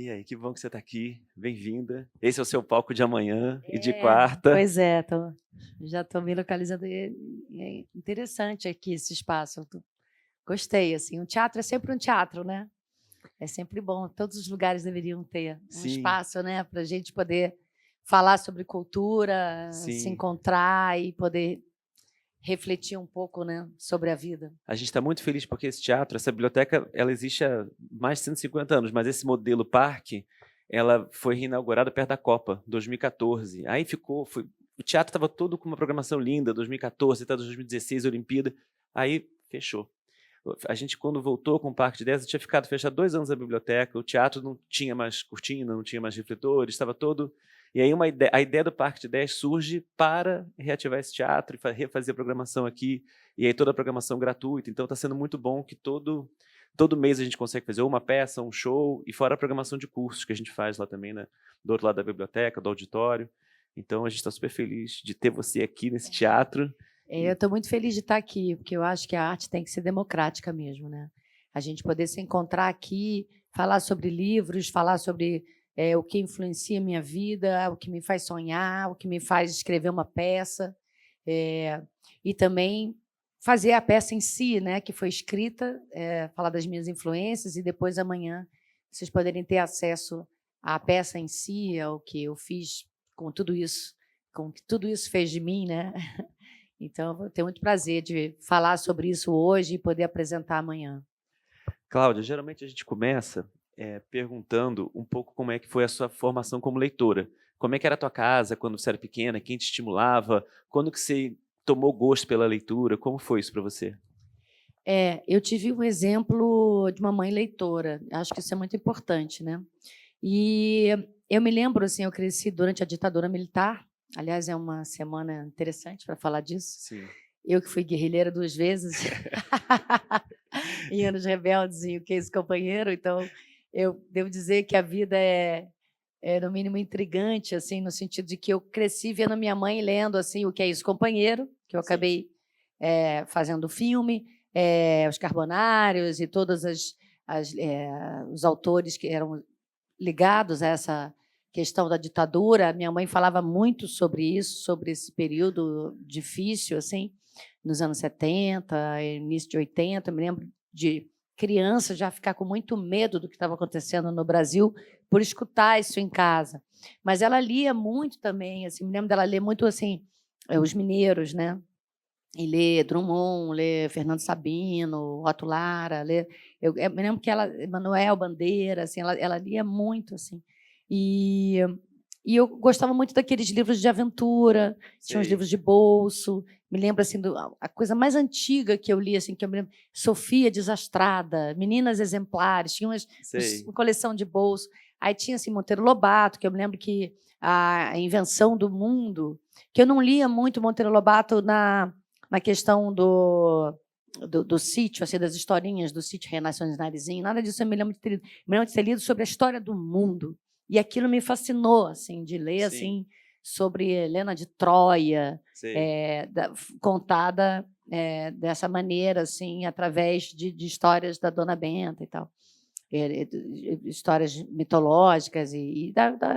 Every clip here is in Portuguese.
E aí, que bom que você está aqui, bem-vinda. Esse é o seu palco de amanhã e de É, quarta. pois é, já estou me localizando e é interessante aqui esse espaço, gostei, assim, um teatro é sempre um teatro, né, é sempre bom, todos os lugares deveriam ter um Sim, espaço, né, pra gente poder falar sobre cultura, se sim. encontrar e poder refletir um pouco, né, sobre a vida. A gente está muito feliz porque esse teatro, essa biblioteca, ela existe há mais de 150 anos, mas esse modelo parque, ela foi reinaugurada perto da Copa, 2014. Aí o teatro estava todo com uma programação linda, 2014 até 2016, Olimpíada, aí fechou. A gente, quando voltou com o Parque de 10, tinha ficado fechado 2 anos a biblioteca, o teatro não tinha mais cortina, não tinha mais refletores, estava todo... E aí a ideia do Parque de 10 surge para reativar esse teatro e refazer a programação aqui, e aí toda a programação gratuita, então está sendo muito bom que todo mês a gente consegue fazer uma peça, um show, e fora a programação de cursos que a gente faz lá também, né, do outro lado da biblioteca, do auditório. Então a gente está super feliz de ter você aqui nesse teatro. Eu estou muito feliz de estar aqui, porque eu acho que a arte tem que ser democrática mesmo, né? A gente poder se encontrar aqui, falar sobre livros, falar sobre o que influencia a minha vida, o que me faz sonhar, o que me faz escrever uma peça, eh, e também fazer a peça em si, né, que foi escrita, falar das minhas influências e depois amanhã vocês poderem ter acesso à peça em si, ao que eu fiz com tudo isso, com o que tudo isso fez de mim, né? Então, eu vou ter muito prazer de falar sobre isso hoje e poder apresentar amanhã. Cláudia, geralmente a gente começa perguntando um pouco como é que foi a sua formação como leitora. Como é que era a tua casa quando você era pequena? Quem te estimulava? Quando que você tomou gosto pela leitura? Como foi isso para você? Eu tive um exemplo de uma mãe leitora, acho que isso é muito importante, né. E eu me lembro, assim, eu cresci durante a ditadura militar, aliás, é uma semana interessante para falar disso. Sim. Eu que fui guerrilheira 2 vezes, em Anos Rebeldes e O Que é Esse Companheiro, então eu devo dizer que a vida é no mínimo intrigante, assim, no sentido de que eu cresci vendo minha mãe lendo, assim, O Que é Isso, Companheiro, que eu Sim. acabei, fazendo filme, Os Carbonários e todas os autores que eram ligados a essa questão da ditadura. Minha mãe falava muito sobre isso, sobre esse período difícil, assim, nos anos 70, início de 80. Eu me lembro de criança já ficar com muito medo do que estava acontecendo no Brasil por escutar isso em casa. Mas ela lia muito também, assim, me lembro dela ler muito, assim, os mineiros, né, e ler Drummond, ler Fernando Sabino, Otto Lara, eu me lembro que ela Manuel Bandeira, assim, ela lia muito, assim. E e eu gostava muito daqueles livros de aventura, tinha uns Sei, livros de bolso, me lembro, assim, do a coisa mais antiga que eu li, assim, que eu me lembro, Sofia Desastrada, Meninas Exemplares, tinha sei. uma coleção de bolso. Aí tinha, assim, Monteiro Lobato, que eu me lembro que A Invenção do Mundo, que eu não lia muito Monteiro Lobato na questão do sítio, assim, das historinhas do sítio Renações Narizinho, nada disso eu me lembro de ter lido. Me lembro de ter lido sobre a história do mundo, e aquilo me fascinou, assim, de ler, Sim, assim, sobre Helena de Troia, sei. contada, dessa maneira, assim, através de histórias da Dona Benta e tal. Histórias mitológicas e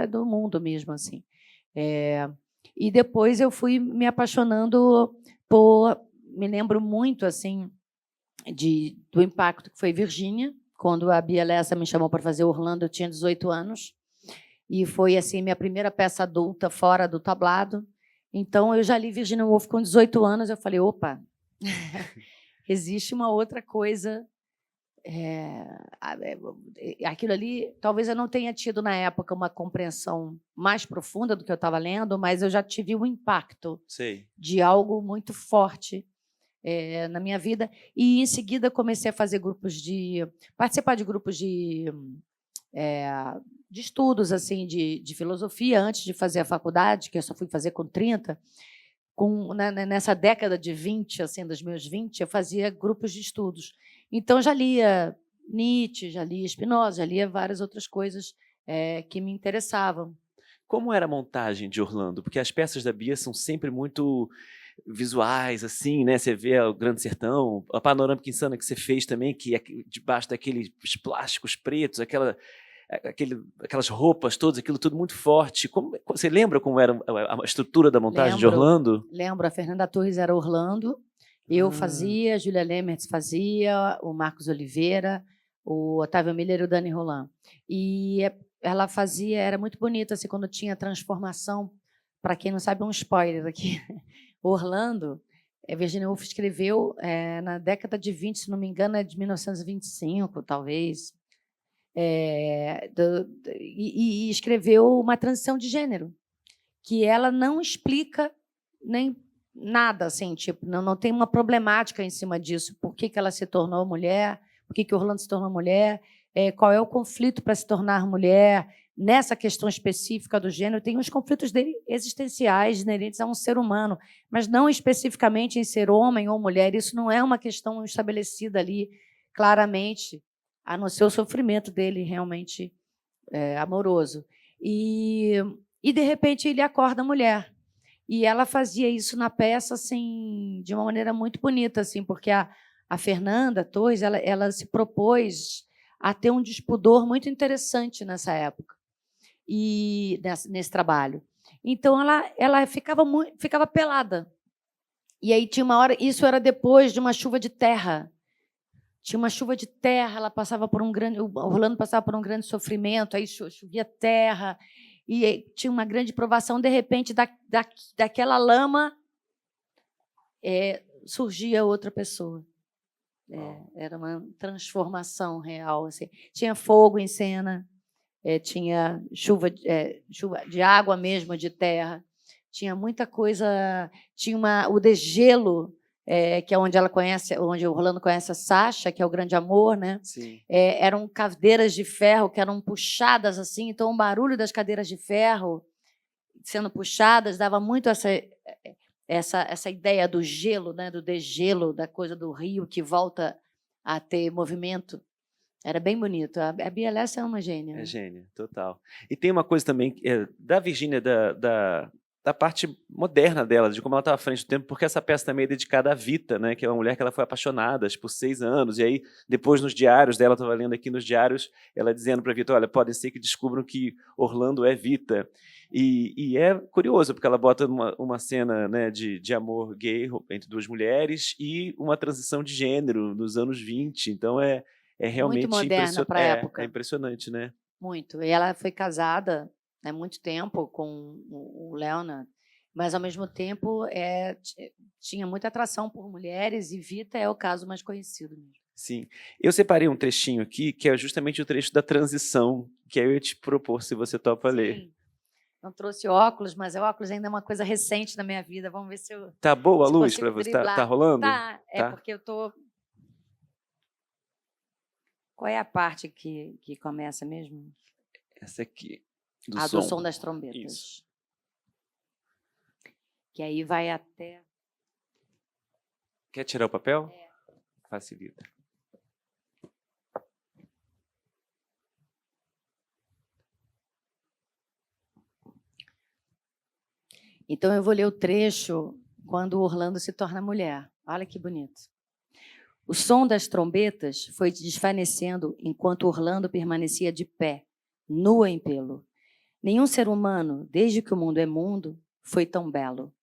do mundo mesmo, assim. Eh, e depois eu fui me apaixonando por me lembro muito, assim, do impacto que foi Virgínia, quando a Bia Lessa me chamou para fazer Orlando, eu tinha 18 anos, e foi, assim, minha primeira peça adulta fora do tablado. Então eu já li Virginia Woolf com 18 anos, eu falei: "Opa, existe uma outra coisa". Aquilo ali, talvez eu não tenha tido na época uma compreensão mais profunda do que eu estava lendo, mas eu já tive um impacto Sei. de algo muito forte, na minha vida. E em seguida comecei a fazer grupos de participar de grupos eh, de estudos, assim, de filosofia antes de fazer a faculdade, que eu só fui fazer com 30. Nessa década de 20, assim, dos meus 20, eu fazia grupos de estudos. Então já lia Nietzsche, já lia Spinoza, já lia várias outras coisas, que me interessavam. Como era a montagem de Orlando? Porque as peças da Bia são sempre muito visuais, assim, né, você vê o Grande Sertão, a Panorâmica Insana que você fez também, que é debaixo daqueles plásticos pretos, aquelas roupas todas, aquilo tudo muito forte. Você lembra como era a estrutura da montagem de Orlando? Lembro, a Fernanda Torres era Orlando, eu fazia, a Júlia Lemertz fazia, o Marcos Oliveira, o Otávio Miller e o Dani Roland. E ela fazia, era muito bonita, assim, quando tinha transformação. Para quem não sabe, um spoiler aqui. Orlando, Virginia Woolf escreveu na década de 20, se não me engano, é de 1925, talvez, e escreveu uma transição de gênero, que ela não explica nem nada, assim, tipo, não tem uma problemática em cima disso. Por que ela se tornou mulher? Por que Orlando se tornou mulher? Qual é o conflito para se tornar mulher? Nessa questão específica do gênero, tem os conflitos dele existenciais, inerentes a um ser humano, mas não especificamente em ser homem ou mulher. Isso não é uma questão estabelecida ali claramente, a não ser o sofrimento dele realmente amoroso. E, de repente, ele acorda mulher. E ela fazia isso na peça assim, de uma maneira muito bonita, assim, porque a Fernanda Torres ela se propôs a ter um despudor muito interessante nessa época, e nesse trabalho. Então, ela ficava pelada. E aí tinha uma hora, isso era depois de uma chuva de terra. Tinha uma chuva de terra, ela passava por um grande, o Orlando passava por um grande sofrimento, aí chovia terra, e tinha uma grande provação. De repente, daquela lama surgia outra pessoa. Era uma transformação real, assim. Tinha fogo em cena, tinha chuva de água mesmo, de terra, tinha muita coisa, tinha o degelo, que é onde onde o Orlando conhece a Sasha, que é o grande amor, né? Sim. Eram cadeiras de ferro que eram puxadas assim, então o barulho das cadeiras de ferro sendo puxadas dava muito essa ideia do gelo, né? Do degelo, da coisa do rio que volta a ter movimento. Era bem bonito. A Bia Lessa é uma gênia. É gênia, total. E tem uma coisa também da Virginia, da parte moderna dela, de como ela estava à frente do tempo, porque essa peça também é dedicada à Vita, né, que é uma mulher que ela foi apaixonada por 6 anos, e aí depois nos diários dela, estava lendo aqui nos diários, ela dizendo para a Vita, olha, pode ser que descubram que Orlando é Vita. E é curioso, porque ela bota uma cena, né, de amor gay entre 2 mulheres e uma transição de gênero nos anos 20, então é realmente muito moderna para a época. É impressionante, né? Muito. E ela foi casada há muito tempo com o Leonard, mas, ao mesmo tempo, tinha muita atração por mulheres, e Vita é o caso mais conhecido mesmo. Sim. Eu separei um trechinho aqui, que é justamente o trecho da transição, que aí eu ia te propor, se você topa ler. Não trouxe óculos, mas o óculos ainda é uma coisa recente na minha vida. Vamos ver se eu Tá boa a luz para você? Tá rolando? Tá, porque eu tô... Qual é a parte que começa mesmo? Essa aqui, do som das trombetas. Isso. Que aí vai até... Quer tirar o papel? Facilita. Então, eu vou ler o trecho quando o Orlando se torna mulher. Olha que bonito. O som das trombetas foi desvanecendo enquanto Orlando permanecia de pé, nua em pelo. Nenhum ser humano, desde que o mundo é mundo, foi tão belo.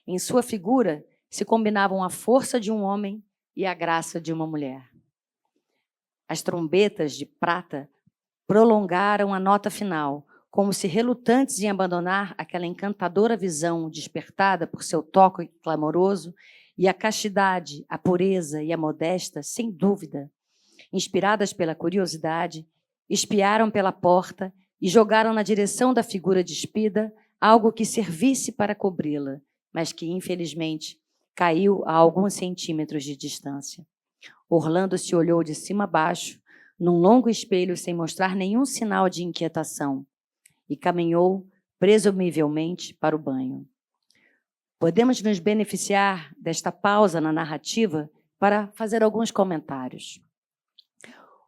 Em sua figura se combinavam a força de um homem e a graça de uma mulher. As trombetas de prata prolongaram a nota final, como se relutantes em abandonar aquela encantadora visão despertada por seu toque clamoroso, e a castidade, a pureza e a modesta, sem dúvida, inspiradas pela curiosidade, espiaram pela porta e jogaram na direção da figura despida algo que servisse para cobri-la, mas que, infelizmente, caiu a alguns centímetros de distância. Orlando se olhou de cima a baixo, num longo espelho sem mostrar nenhum sinal de inquietação, e caminhou, presumivelmente, para o banho. Podemos nos beneficiar desta pausa na narrativa para fazer alguns comentários.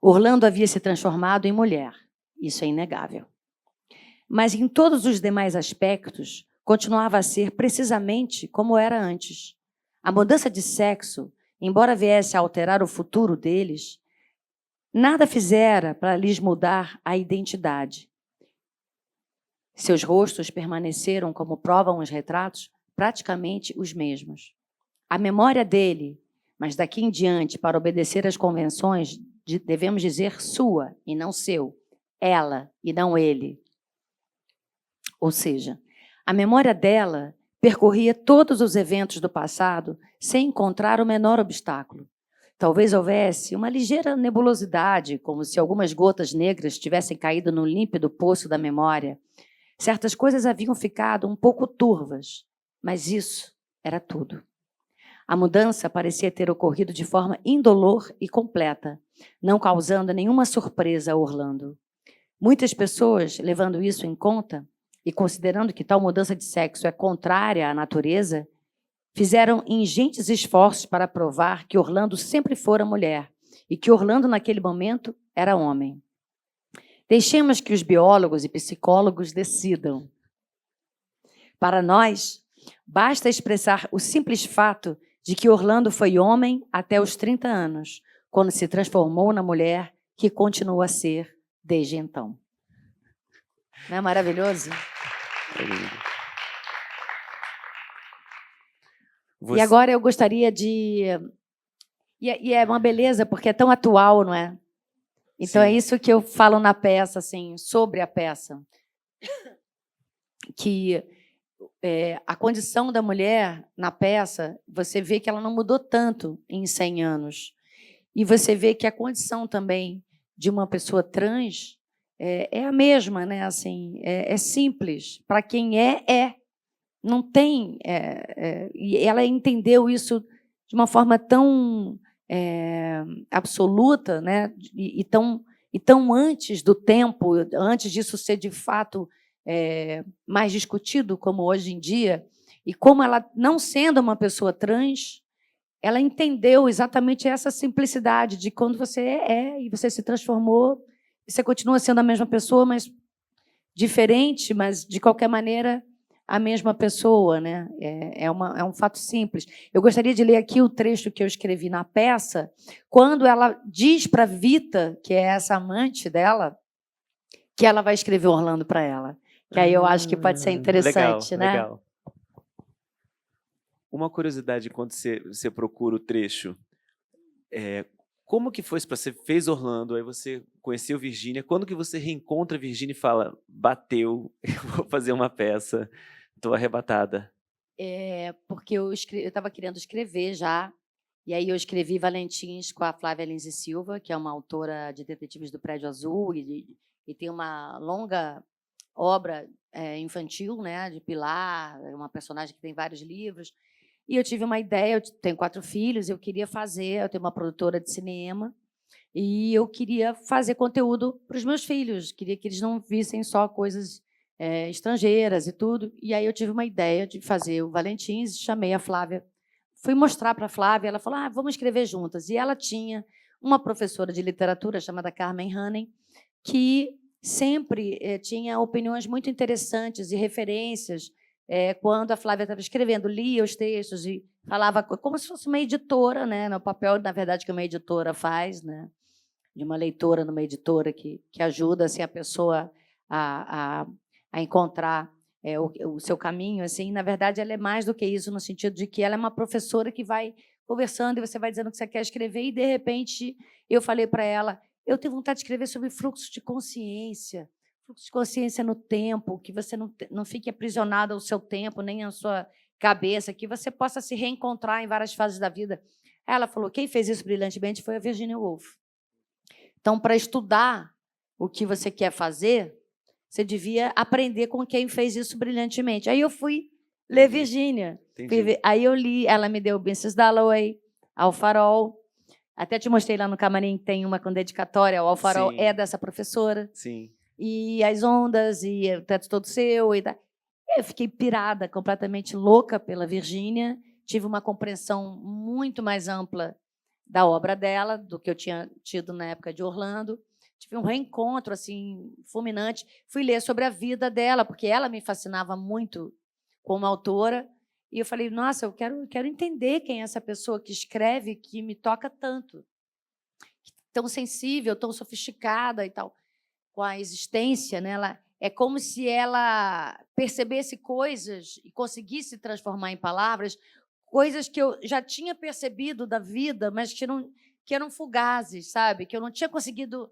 Orlando havia se transformado em mulher, isso é inegável. Mas em todos os demais aspectos, continuava a ser precisamente como era antes. A mudança de sexo, embora viesse a alterar o futuro deles, Nada fizera para lhes mudar a identidade. Seus rostos permaneceram, como provam os retratos, praticamente os mesmos. A memória dele, mas daqui em diante, para obedecer às convenções, devemos dizer sua e não seu, ela e não ele. Ou seja, a memória dela percorria todos os eventos do passado sem encontrar o menor obstáculo. Talvez houvesse uma ligeira nebulosidade, como se algumas gotas negras tivessem caído no límpido poço da memória. Certas coisas haviam ficado um pouco turvas, mas isso era tudo. A mudança parecia ter ocorrido de forma indolor e completa, não causando nenhuma surpresa a Orlando. Muitas pessoas, levando isso em conta e considerando que tal mudança de sexo é contrária à natureza, fizeram ingentes esforços para provar que Orlando sempre fora mulher e que Orlando, naquele momento, era homem. Deixemos que os biólogos e psicólogos decidam. Para nós, basta expressar o simples fato de que Orlando foi homem até os 30 anos, quando se transformou na mulher que continua a ser desde então. Não é maravilhoso? E agora eu gostaria de... E é uma beleza, porque é tão atual, não é? Então, é isso que eu falo na peça, assim, sobre a peça. Que a condição da mulher na peça, você vê que ela não mudou tanto em 100 anos. E você vê que a condição também de uma pessoa trans é a mesma, né? Assim, é simples. Para quem é. Não tem... e ela entendeu isso de uma forma tão absoluta, né? E tão antes do tempo, antes disso ser, de fato, mais discutido, como hoje em dia, e como ela, não sendo uma pessoa trans, ela entendeu exatamente essa simplicidade de quando você e você se transformou, e você continua sendo a mesma pessoa, mas diferente, mas, de qualquer maneira, a mesma pessoa, né? É um fato simples. Eu gostaria de ler aqui o trecho que eu escrevi na peça, quando ela diz para Vita, que é essa amante dela, que ela vai escrever Orlando para ela. Que aí eu acho que pode ser interessante, legal, né? Legal. Uma curiosidade, quando você procura o trecho, como que foi para você fez Orlando, aí você conheceu Virgínia, quando que você reencontra Virgínia e fala, bateu, eu vou fazer uma peça, estou arrebatada? Porque eu estava querendo escrever já, e aí eu escrevi Valentins com a Flávia Lins e Silva, que é uma autora de Detetives do Prédio Azul, e tem uma longa obra infantil, né, de Pilar, uma personagem que tem vários livros. E eu tive uma ideia, eu tenho 4 filhos, eu queria fazer, eu tenho uma produtora de cinema, e eu queria fazer conteúdo para os meus filhos, queria que eles não vissem só coisas estrangeiras e tudo. E aí eu tive uma ideia de fazer o Valentins, chamei a Flávia, fui mostrar para a Flávia, ela falou, vamos escrever juntas. E ela tinha uma professora de literatura chamada Carmen Hanning, que sempre tinha opiniões muito interessantes e referências quando a Flávia estava escrevendo, lia os textos e falava como se fosse uma editora, né, no papel, na verdade, que uma editora faz, né, de uma leitora numa editora que ajuda assim, a pessoa a encontrar o seu caminho. Assim. Na verdade, ela é mais do que isso, no sentido de que ela é uma professora que vai conversando e você vai dizendo o que você quer escrever, e, de repente, eu falei para ela, eu tenho vontade de escrever sobre fluxo de consciência no tempo, que você não fique aprisionado ao seu tempo, nem à sua cabeça, que você possa se reencontrar em várias fases da vida. Ela falou, quem fez isso brilhantemente foi a Virginia Woolf. Então, para estudar o que você quer fazer, você devia aprender com quem fez isso brilhantemente. Aí eu fui ler Virginia. Aí eu li, ela me deu Mrs. Dalloway, Ao Farol. Até te mostrei lá no camarim, tem uma com dedicatória. O Ao Farol é dessa professora. Sim. E As Ondas, e O Teto Todo Seu. Eu fiquei pirada, completamente louca pela Virginia. Tive uma compreensão muito mais ampla da obra dela, do que eu tinha tido na época de Orlando. Tive um reencontro assim fulminante. Fui ler sobre a vida dela, porque ela me fascinava muito como autora. E eu falei, nossa, eu quero entender quem é essa pessoa que escreve, que me toca tanto. tão sensível, tão sofisticada e tal, com a existência, né? É como se ela percebesse coisas e conseguisse transformar em palavras coisas que eu já tinha percebido da vida, mas que eram fugazes, sabe? Que eu não tinha conseguido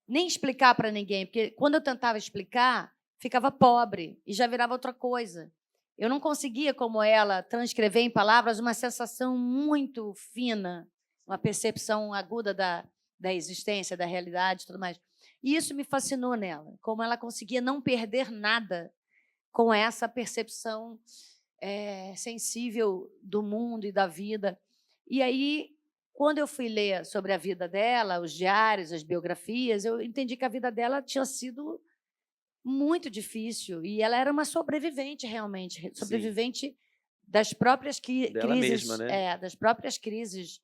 nem explicar para ninguém, porque quando eu tentava explicar, ficava pobre e já virava outra coisa. Eu não conseguia, como ela, transcrever em palavras uma sensação muito fina, uma percepção aguda da existência, da realidade e tudo mais. E isso me fascinou nela, como ela conseguia não perder nada com essa percepção sensível do mundo e da vida. E aí, quando eu fui ler sobre a vida dela, os diários, as biografias, eu entendi que a vida dela tinha sido muito difícil e ela era uma sobrevivente realmente, sobrevivente das próprias Dela crises, mesma, né? das próprias crises.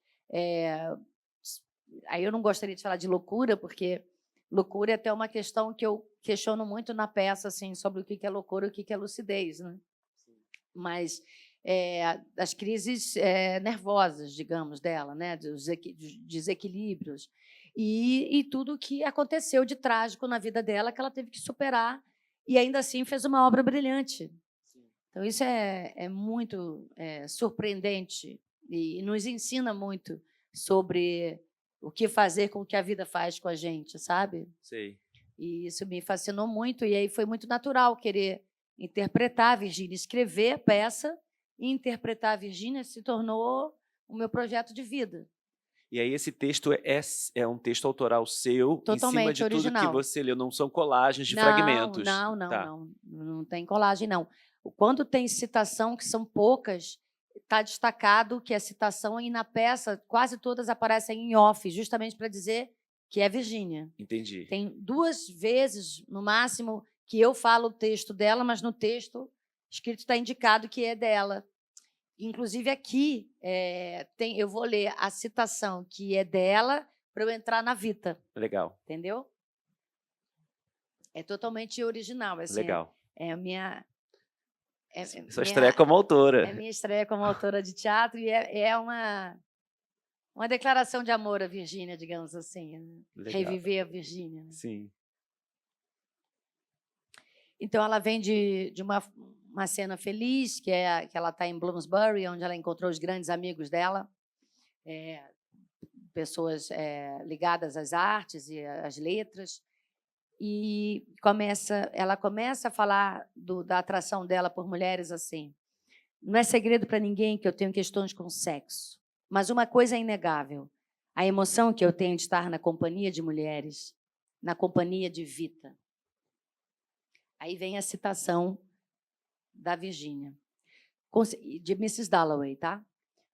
Aí eu não gostaria de falar de loucura, porque loucura é até uma questão que eu questiono muito na peça, assim, sobre o que é loucura e o que é lucidez, né? Mas as crises nervosas, digamos, dela, né? Dos desequilíbrios e tudo o que aconteceu de trágico na vida dela que ela teve que superar e ainda assim fez uma obra brilhante. Então isso é muito surpreendente e nos ensina muito sobre o que fazer com o que a vida faz com a gente, sabe? Sei. E isso me fascinou muito e aí foi muito natural querer interpretar a Virgínia, escrever a peça e interpretar a Virgínia se tornou o meu projeto de vida. E aí esse texto é um texto autoral seu, em cima Totalmente de tudo que original. você leu, não são colagens de fragmentos. Não tem colagem, não. Quando tem citação, que são poucas, está destacado que a citação e na peça quase todas aparecem em off, justamente para dizer que é Virgínia. Entendi. Tem 2 vezes, no máximo, que eu falo o texto dela, mas no texto escrito está indicado que é dela. Inclusive, aqui eu vou ler a citação que é dela para eu entrar na Vita. Legal. Entendeu? É totalmente original. Assim, Legal. É a minha... Sua estreia como autora. É minha estreia como autora de teatro e é uma declaração de amor à Virgínia, digamos assim. Né? Reviver a Virgínia. Né? Sim. Então, ela vem de uma cena feliz, que é que ela está em Bloomsbury, onde ela encontrou os grandes amigos dela, pessoas ligadas às artes e às letras, e ela começa a falar da atração dela por mulheres assim. Não é segredo para ninguém que eu tenho questões com sexo, mas uma coisa é inegável, a emoção que eu tenho de estar na companhia de mulheres, na companhia de Vita. Aí vem a citação da Virgínia, de Mrs. Dalloway, tá?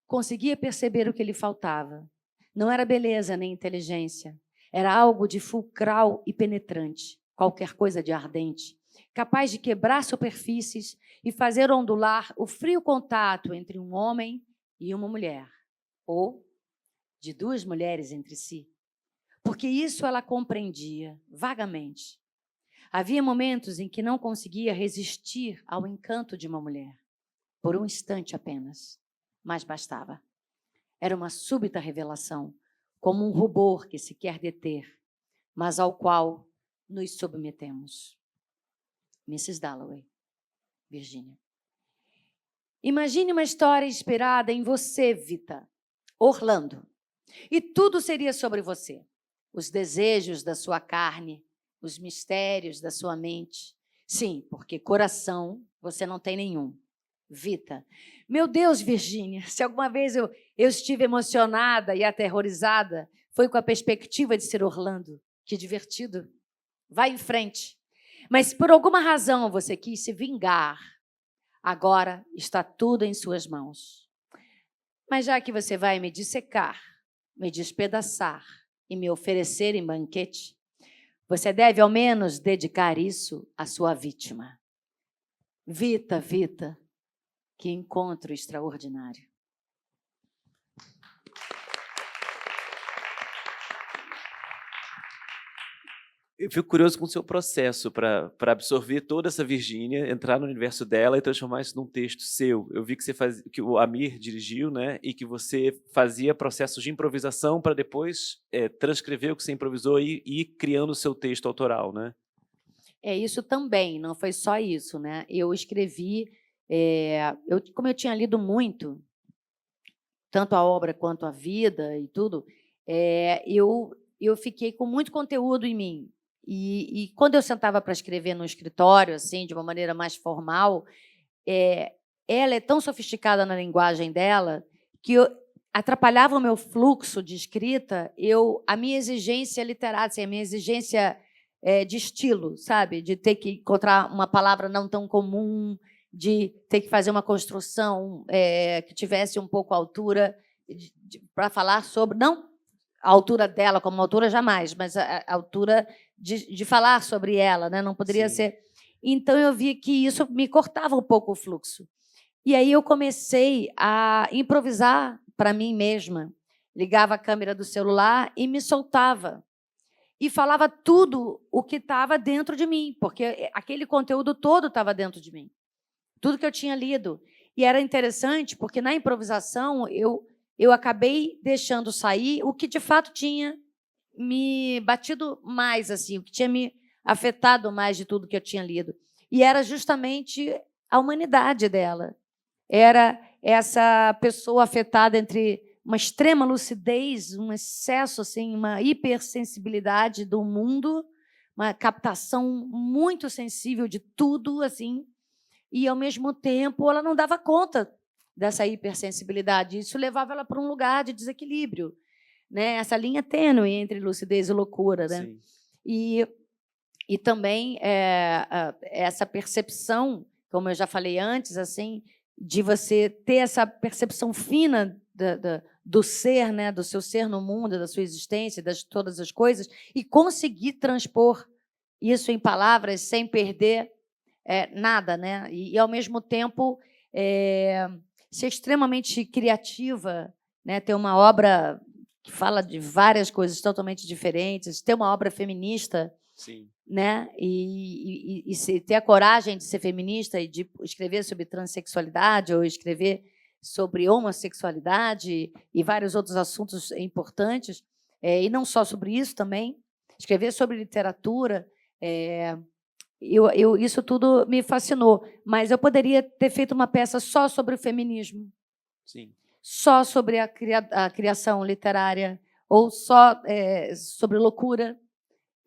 Conseguia perceber o que lhe faltava. Não era beleza nem inteligência. Era algo de fulcral e penetrante, qualquer coisa de ardente, capaz de quebrar superfícies e fazer ondular o frio contato entre um homem e uma mulher, ou de 2 mulheres entre si. Porque isso ela compreendia, vagamente. Havia momentos em que não conseguia resistir ao encanto de uma mulher, por um instante apenas, mas bastava. Era uma súbita revelação, como um rubor que se quer deter, mas ao qual nos submetemos. Mrs. Dalloway, Virgínia. Imagine uma história inspirada em você, Vita, Orlando, e tudo seria sobre você. Os desejos da sua carne, os mistérios da sua mente. Sim, porque coração você não tem nenhum. Vita. Meu Deus, Virgínia, se alguma vez eu estive emocionada e aterrorizada, foi com a perspectiva de ser Orlando. Que divertido. Vai em frente. Mas por alguma razão você quis se vingar. Agora está tudo em suas mãos. Mas já que você vai me dissecar, me despedaçar e me oferecer em banquete, você deve ao menos dedicar isso à sua vítima. Vita, Vita, que encontro extraordinário. Eu fico curioso com o seu processo para absorver toda essa Virgínia, entrar no universo dela e transformar isso num texto seu. Eu vi que que o Amir dirigiu, né, e que você fazia processos de improvisação para depois transcrever o que você improvisou e ir criando o seu texto autoral, né? É isso também, não foi só isso, né? Eu escrevi, como eu tinha lido muito, tanto a obra quanto a vida e tudo, eu fiquei com muito conteúdo em mim. E quando eu sentava para escrever no escritório, assim, de uma maneira mais formal, ela é tão sofisticada na linguagem dela que atrapalhava o meu fluxo de escrita, a minha exigência literária, assim, a minha exigência de estilo, sabe? De ter que encontrar uma palavra não tão comum, de ter que fazer uma construção que tivesse um pouco a altura para falar sobre, não a altura dela como autora jamais, mas a altura de falar sobre ela, né? Não poderia Sim. ser. Então eu vi que isso me cortava um pouco o fluxo. E aí eu comecei a improvisar para mim mesma. Ligava a câmera do celular e me soltava. E falava tudo o que estava dentro de mim, porque aquele conteúdo todo estava dentro de mim. Tudo que eu tinha lido. E era interessante, porque na improvisação eu acabei deixando sair o que de fato tinha me batido mais, assim, o que tinha me afetado mais de tudo que eu tinha lido. E era justamente a humanidade dela. Era essa pessoa afetada entre uma extrema lucidez, um excesso, assim, uma hipersensibilidade do mundo, uma captação muito sensível de tudo, assim, e, ao mesmo tempo, ela não dava conta dessa hipersensibilidade. Isso levava ela para um lugar de desequilíbrio, né? Essa linha tênue entre lucidez e loucura, né? Sim. E também essa percepção, como eu já falei antes, assim, de você ter essa percepção fina do ser, né, do seu ser no mundo, da sua existência, das todas as coisas, e conseguir transpor isso em palavras sem perder nada, né? E ao mesmo tempo ser extremamente criativa, né? Ter uma obra que fala de várias coisas totalmente diferentes, ter uma obra feminista. Sim. Né? E ter a coragem de ser feminista e de escrever sobre transexualidade ou escrever sobre homossexualidade e vários outros assuntos importantes, e não só sobre isso também, escrever sobre literatura, isso tudo me fascinou, mas eu poderia ter feito uma peça só sobre o feminismo. Sim. Só sobre a criação literária, ou só sobre loucura.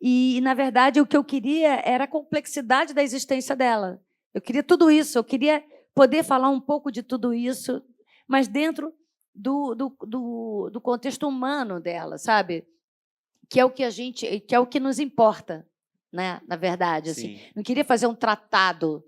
E, na verdade, o que eu queria era a complexidade da existência dela. Eu queria tudo isso, eu queria poder falar um pouco de tudo isso, mas dentro do contexto humano dela, sabe? Que é o que nos importa, né? Na verdade, assim. Não queria fazer um tratado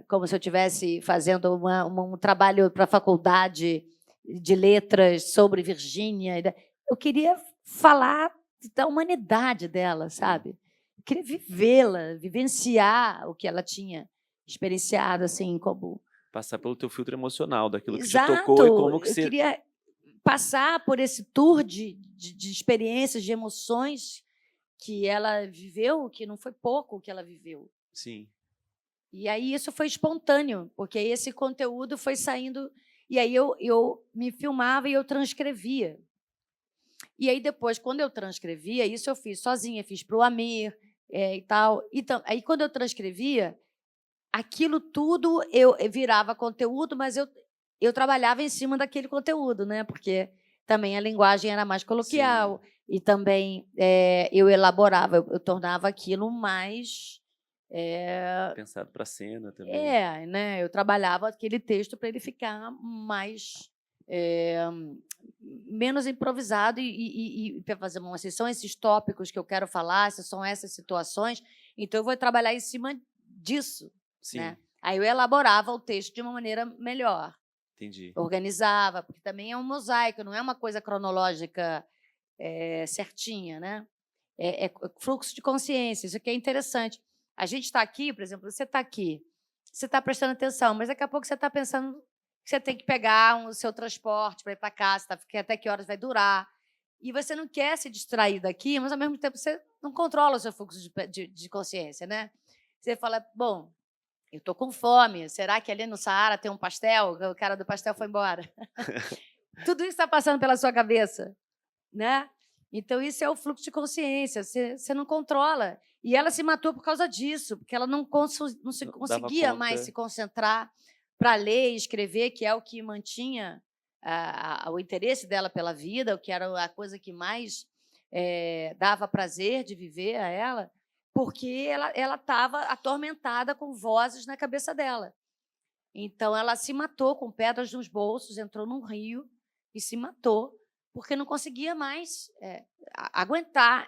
como se eu estivesse fazendo um trabalho para a faculdade de letras sobre Virgínia. Eu queria falar da humanidade dela, sabe? Eu queria vivê-la, vivenciar o que ela tinha experienciado, assim, como... Passar pelo teu filtro emocional, daquilo que te Exato! tocou e como que Eu você... queria passar por esse tour de experiências, de emoções que ela viveu, que não foi pouco que ela viveu. Sim. E aí isso foi espontâneo, porque esse conteúdo foi saindo, e aí eu me filmava e eu transcrevia. E aí depois, quando eu transcrevia, isso eu fiz sozinha, fiz para o Amir e tal. Então, aí quando eu transcrevia, aquilo tudo eu virava conteúdo, mas eu trabalhava em cima daquele conteúdo, né? Porque também a linguagem era mais coloquial. Sim. E também eu elaborava, eu tornava aquilo mais... Pensado para a cena também. né? Eu trabalhava aquele texto para ele ficar mais menos improvisado e para fazer uma são esses tópicos que eu quero falar, se são essas situações, então eu vou trabalhar em cima disso, Sim. né? Aí eu elaborava o texto de uma maneira melhor. Entendi. Organizava, porque também é um mosaico, não é uma coisa cronológica certinha, né? É fluxo de consciência, isso aqui é interessante. A gente está aqui, por exemplo, você está aqui, você está prestando atenção, mas daqui a pouco você está pensando que você tem que pegar o seu transporte para ir para casa, até que horas vai durar. E você não quer se distrair daqui, mas, ao mesmo tempo, você não controla o seu fluxo de consciência, né? Você fala, bom, eu estou com fome, será que ali no Saara tem um pastel? O cara do pastel foi embora. Tudo isso está passando pela sua cabeça, né? Então, isso é o fluxo de consciência, você não controla. E ela se matou por causa disso, porque ela não conseguia mais se concentrar para ler e escrever, que é o que mantinha o interesse dela pela vida, o que era a coisa que mais dava prazer de viver a ela, porque ela estava atormentada com vozes na cabeça dela. Então, ela se matou com pedras nos bolsos, entrou num rio e se matou, porque não conseguia mais aguentar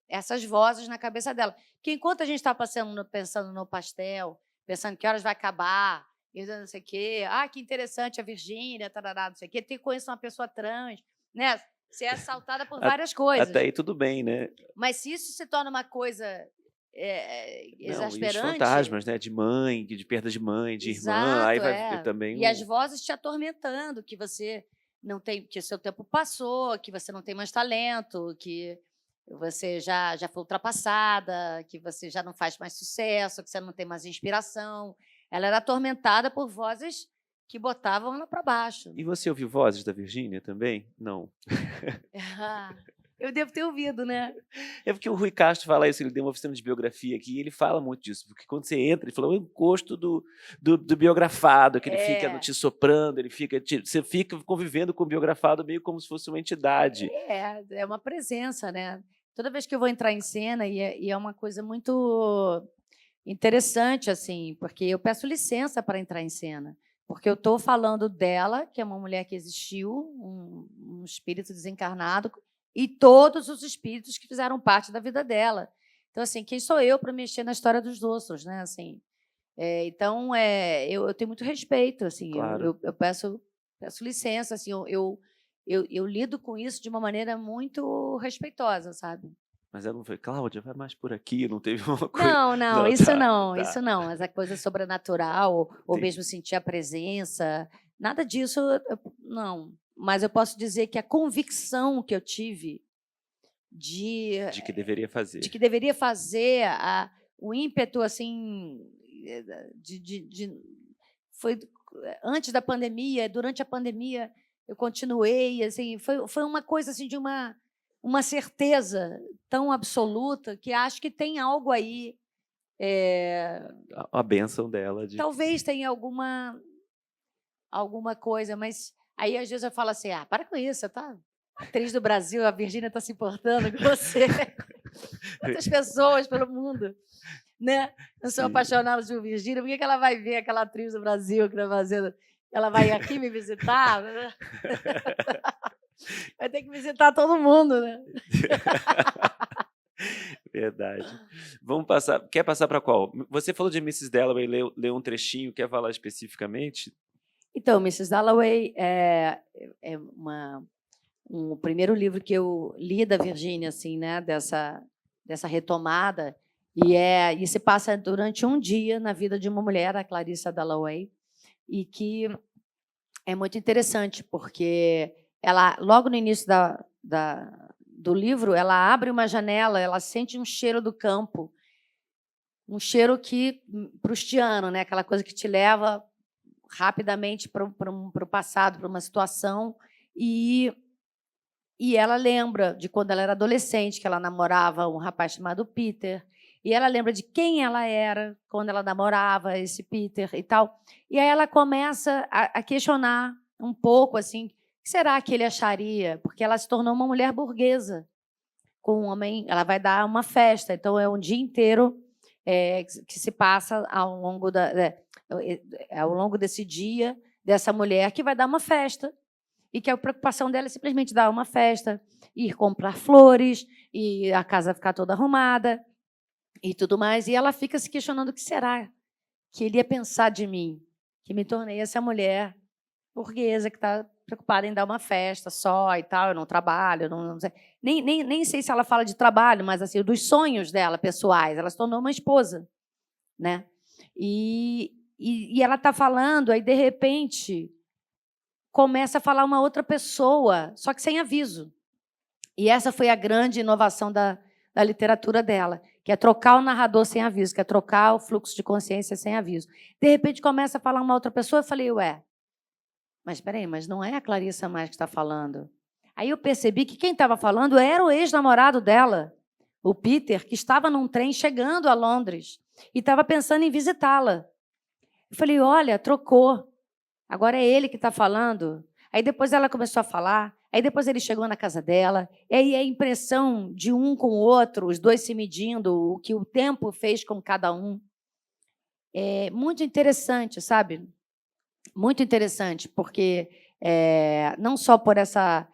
essas vozes na cabeça dela. Porque enquanto a gente está pensando no pastel, pensando que horas vai acabar, e não sei o quê, que interessante a Virgínia, tarará, não sei o quê, conheço uma pessoa trans, né? Você é assaltada por várias coisas. Até aí tudo bem, né? Mas se isso se torna uma coisa exasperante... Não, e os fantasmas, né? De mãe, de perda de mãe, de Exato, irmã, aí vai também... E as vozes te atormentando, que você não tem, que o seu tempo passou, que você não tem mais talento, que você já foi ultrapassada, que você já não faz mais sucesso, que você não tem mais inspiração. Ela era atormentada por vozes que botavam ela para baixo. E você ouviu vozes da Virgínia também? Não. Eu devo ter ouvido, né? É porque o Rui Castro fala isso, ele deu uma oficina de biografia aqui, e ele fala muito disso, porque quando você entra, ele falou o encosto do biografado, que ele fica te soprando, você fica convivendo com o biografado meio como se fosse uma entidade. É uma presença, né? Toda vez que eu vou entrar em cena, e é uma coisa muito interessante, assim, porque eu peço licença para entrar em cena, porque eu estou falando dela, que é uma mulher que existiu, um espírito desencarnado, e todos os espíritos que fizeram parte da vida dela. Então, assim, quem sou eu para mexer na história dos outros, né? Assim, então, eu tenho muito respeito, assim, Claro. eu peço licença, assim, eu lido com isso de uma maneira muito respeitosa, sabe? Mas ela não foi, Cláudia, vai mais por aqui, não teve uma coisa... Não, isso não, mas a coisa sobrenatural, ou mesmo sentir a presença, nada disso, não. Mas eu posso dizer que a convicção que eu tive de que deveria fazer. De que deveria fazer, o ímpeto, assim, foi antes da pandemia, durante a pandemia, eu continuei, assim, foi uma coisa assim, de uma certeza tão absoluta que acho que tem algo aí. A bênção dela. Talvez tenha alguma coisa, mas aí às vezes eu falo assim, para com isso, você tá atriz do Brasil, a Virgínia está se importando com você. Quantas pessoas pelo mundo, né? Eu sou apaixonada por Virgínia, por que ela vai ver aquela atriz do Brasil que está fazendo? Ela vai aqui me visitar? Né? Vai ter que visitar todo mundo, né? Verdade. Vamos passar. Quer passar para qual? Você falou de Mrs. Dalloway, leu um trechinho, quer falar especificamente? Então, Mrs. Dalloway o primeiro livro que eu li da Virgínia, assim, né, dessa retomada, e se passa durante um dia na vida de uma mulher, a Clarissa Dalloway, e que é muito interessante, porque ela, logo no início do livro, ela abre uma janela, ela sente um cheiro do campo, um cheiro proustiano, né, aquela coisa que te leva rapidamente para o passado, para uma situação, e ela lembra de quando ela era adolescente, que ela namorava um rapaz chamado Peter, e ela lembra de quem ela era quando ela namorava esse Peter e tal. E aí ela começa a questionar um pouco, assim, o que será que ele acharia? Porque ela se tornou uma mulher burguesa com um homem, ela vai dar uma festa, então é um dia inteiro que se passa ao longo desse dia, dessa mulher que vai dar uma festa, e que a preocupação dela é simplesmente dar uma festa, ir comprar flores, e a casa ficar toda arrumada, e tudo mais. E ela fica se questionando o que será que ele ia pensar de mim, que me tornei essa mulher burguesa que está preocupada em dar uma festa só e tal, eu não trabalho, não sei. Nem sei se ela fala de trabalho, mas assim, dos sonhos dela pessoais. Ela se tornou uma esposa, né? E ela está falando, aí, de repente, começa a falar uma outra pessoa, só que sem aviso. E essa foi a grande inovação da literatura dela, que é trocar o narrador sem aviso, que é trocar o fluxo de consciência sem aviso. De repente, começa a falar uma outra pessoa, eu falei, ué, mas espera aí, mas não é a Clarissa mais que está falando. Aí eu percebi que quem estava falando era o ex-namorado dela, o Peter, que estava num trem chegando a Londres e estava pensando em visitá-la. Eu falei, olha, trocou. Agora é ele que está falando. Aí depois ela começou a falar, aí depois ele chegou na casa dela, e aí a impressão de um com o outro, os dois se medindo, o que o tempo fez com cada um. É muito interessante, sabe? Muito interessante, porque não só por essa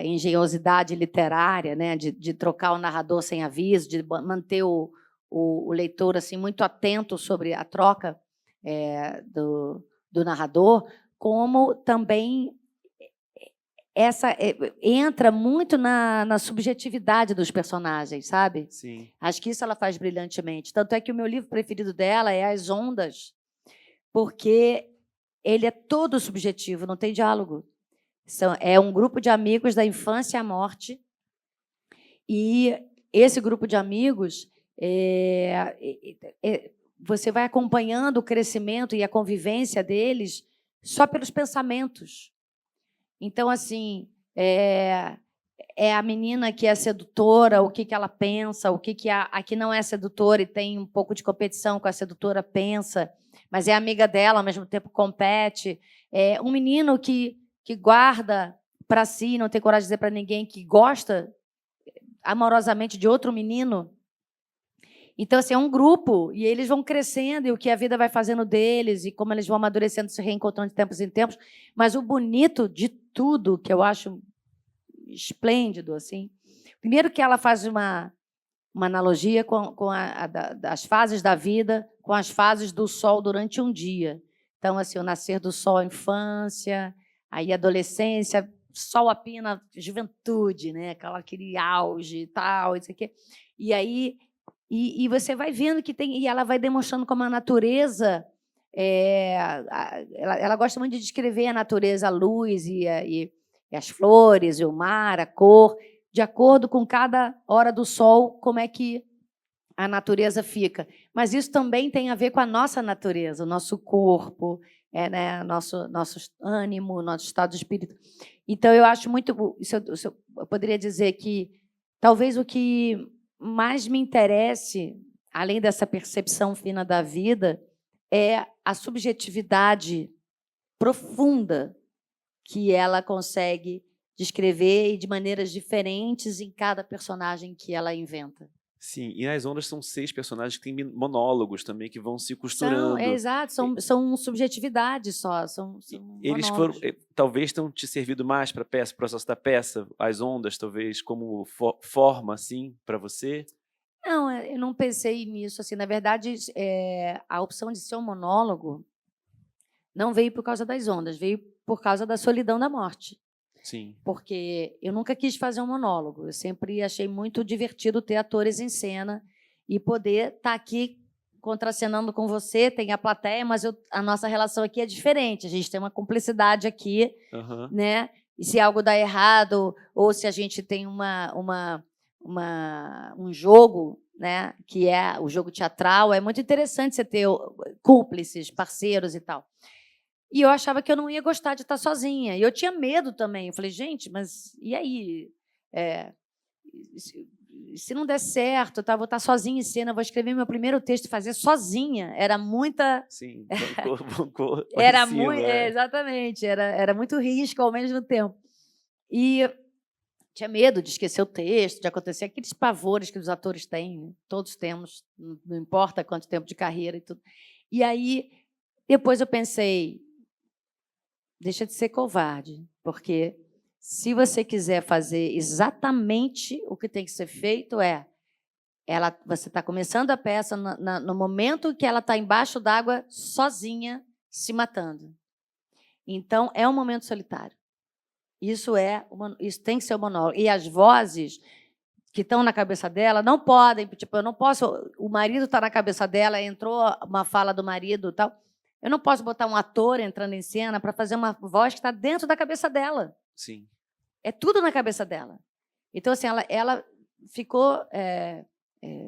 engenhosidade literária, né, de trocar o narrador sem aviso, de manter o leitor assim muito atento sobre a troca do narrador, como também entra muito na subjetividade dos personagens, sabe? Sim. Acho que isso ela faz brilhantemente. Tanto é que o meu livro preferido dela é As Ondas, porque ele é todo subjetivo, não tem diálogo. É um grupo de amigos da infância à morte, e esse grupo de amigos você vai acompanhando o crescimento e a convivência deles só pelos pensamentos. Então, assim, é a menina que é sedutora, o que ela pensa, o que a que não é sedutora e tem um pouco de competição com a sedutora pensa, mas é amiga dela, ao mesmo tempo compete. É um menino que guarda para si, não tem coragem de dizer para ninguém que gosta amorosamente de outro menino. Então, assim, é um grupo, e eles vão crescendo, e o que a vida vai fazendo deles, e como eles vão amadurecendo, se reencontrando de tempos em tempos. Mas o bonito de tudo, que eu acho esplêndido, assim, primeiro que ela faz uma analogia com as fases da vida, com as fases do sol durante um dia. Então, assim, o nascer do sol, a infância, aí a adolescência, sol a pina, juventude, né? Aquele auge e tal, isso aqui. E aí e você vai vendo que tem, e ela vai demonstrando como a natureza, ela gosta muito de descrever a natureza, a luz e as flores, e o mar, a cor, de acordo com cada hora do sol, como é que a natureza fica. Mas isso também tem a ver com a nossa natureza, o nosso corpo, né, nosso ânimo, nosso estado de espírito. Então, eu acho muito... eu poderia dizer que talvez o que mais me interesse, além dessa percepção fina da vida, é a subjetividade profunda que ela consegue descrever e de maneiras diferentes em cada personagem que ela inventa. Sim, e Nas Ondas são 6 personagens que têm monólogos também, que vão se costurando. Exato, são subjetividades só, são eles monólogos. Talvez tenham te servido mais para a peça, o processo da peça, As Ondas, talvez, como forma, assim, para você? Não, eu não pensei nisso. Assim, na verdade, a opção de ser um monólogo não veio por causa das ondas, veio por causa da solidão da morte. Sim. Porque eu nunca quis fazer um monólogo. Eu sempre achei muito divertido ter atores em cena e poder estar aqui contracenando com você, tem a plateia, mas a nossa relação aqui é diferente. A gente tem uma cumplicidade aqui, né? E se algo dá errado, ou se a gente tem um jogo, né, que é o jogo teatral, é muito interessante você ter cúmplices, parceiros e tal. E eu achava que eu não ia gostar de estar sozinha. E eu tinha medo também. Eu falei, gente, mas e aí? Se não der certo, tá, vou estar sozinha em cena, vou escrever meu primeiro texto e fazer sozinha. Era muita... Sim, bancou era muito, exatamente, era muito risco ao mesmo tempo. E tinha medo de esquecer o texto, de acontecer aqueles pavores que os atores têm, todos temos, não importa quanto tempo de carreira e tudo. E aí, depois eu pensei, deixa de ser covarde, porque se você quiser fazer exatamente o que tem que ser feito, você está começando a peça no momento que ela está embaixo d'água, sozinha, se matando. Então, é um momento solitário. Isso tem que ser o monólogo. E as vozes que estão na cabeça dela não podem, tipo, eu não posso... O marido está na cabeça dela, entrou uma fala do marido e tal... Eu não posso botar um ator entrando em cena para fazer uma voz que está dentro da cabeça dela. Sim. É tudo na cabeça dela. Então, assim, ela ficou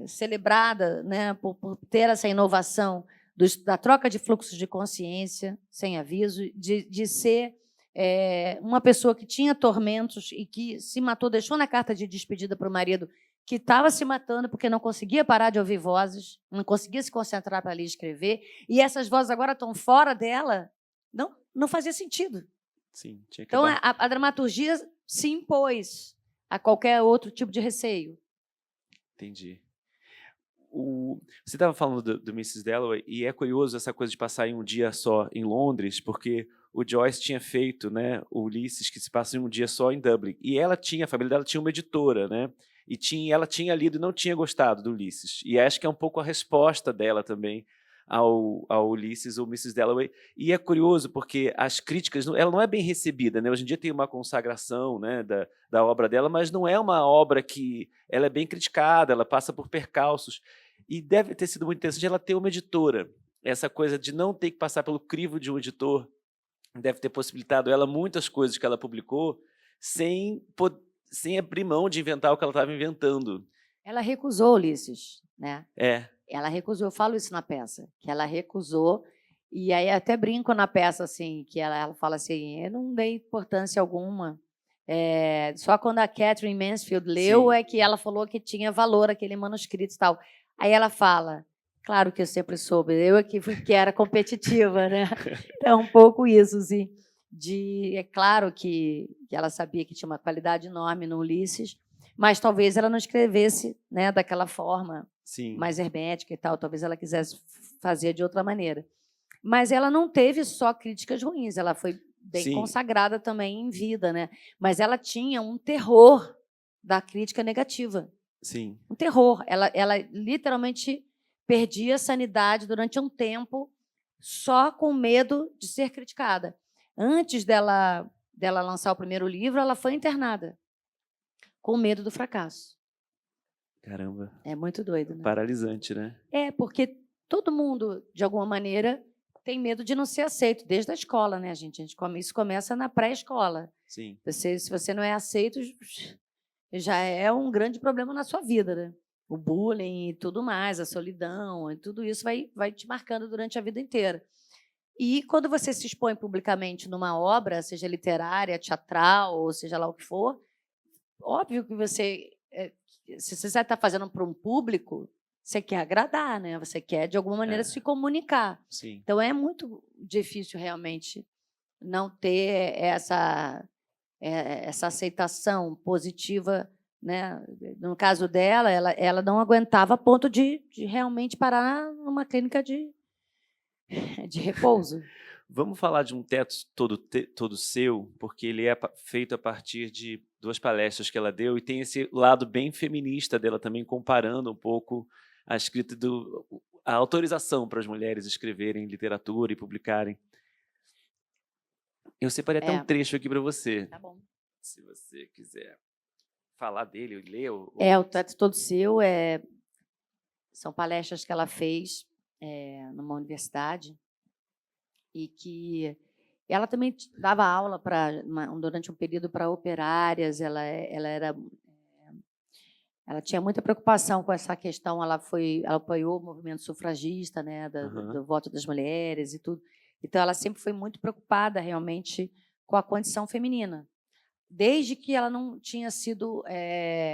celebrada, né, por ter essa inovação da troca de fluxos de consciência, sem aviso, de ser uma pessoa que tinha tormentos e que se matou, deixou na carta de despedida para o marido que estava se matando porque não conseguia parar de ouvir vozes, não conseguia se concentrar para ler e escrever, e essas vozes agora estão fora dela, não fazia sentido. Sim, tinha que Então, acabar. a dramaturgia se impôs a qualquer outro tipo de receio. Entendi. Você estava falando do Mrs. Dalloway, e é curioso essa coisa de passar em um dia só em Londres, porque o Joyce tinha feito, né, o Ulisses, que se passa em um dia só em Dublin. E ela tinha, a família dela tinha uma editora, né? Ela tinha lido e não tinha gostado do Ulisses. E acho que é um pouco a resposta dela também ao Ulisses ou Mrs. Dalloway. E é curioso porque as críticas, ela não é bem recebida, né? Hoje em dia tem uma consagração, né, da obra dela, mas não é uma obra que ela é bem criticada, ela passa por percalços. E deve ter sido muito interessante ela ter uma editora. Essa coisa de não ter que passar pelo crivo de um editor deve ter possibilitado ela muitas coisas que ela publicou sem abrir mão de inventar o que ela estava inventando. Ela recusou Ulisses, né? É. Ela recusou, eu falo isso na peça, que ela recusou, e aí até brinco na peça, assim, que ela fala assim, eu não dei importância alguma, só quando a Catherine Mansfield leu Sim. é que ela falou que tinha valor aquele manuscrito e tal. Aí ela fala, claro que eu sempre soube, eu aqui que era competitiva, né? É um pouco isso, assim, é claro que ela sabia que tinha uma qualidade enorme no Ulisses, mas talvez ela não escrevesse, né, daquela forma, Sim. mais hermética e tal, talvez ela quisesse fazer de outra maneira. Mas ela não teve só críticas ruins, ela foi bem consagrada também em vida, né? Mas ela tinha um terror da crítica negativa. Sim. Um terror. Ela literalmente perdia a sanidade durante um tempo só com medo de ser criticada. Antes dela lançar o primeiro livro, ela foi internada com medo do fracasso. Caramba. É muito doido, né? Paralisante, né? Porque todo mundo, de alguma maneira, tem medo de não ser aceito, desde a escola, né, gente? Isso começa na pré-escola. Sim. Se você não é aceito, já é um grande problema na sua vida, né? O bullying e tudo mais, a solidão, e tudo isso vai te marcando durante a vida inteira. E quando você se expõe publicamente numa obra, seja literária, teatral, ou seja lá o que for, óbvio que se você está fazendo para um público, você quer agradar, né? Você quer, de alguma maneira, se comunicar. Sim. Então, é muito difícil, realmente, não ter essa aceitação positiva, né? No caso dela, ela não aguentava a ponto de realmente parar numa clínica de repouso. Vamos falar de Um Teto Todo Seu, porque ele é feito a partir de 2 palestras que ela deu e tem esse lado bem feminista dela também, comparando um pouco a escrita a autorização para as mulheres escreverem literatura e publicarem. Eu separei até um trecho aqui para você. Tá bom. Se você quiser falar dele, ler. O Teto Todo Seu são palestras que ela fez numa universidade e que ela também dava aula durante um período para operárias. Ela tinha muita preocupação com essa questão. Ela apoiou o movimento sufragista, né, do voto das mulheres e tudo. Então, ela sempre foi muito preocupada realmente com a condição feminina, desde que ela não tinha sido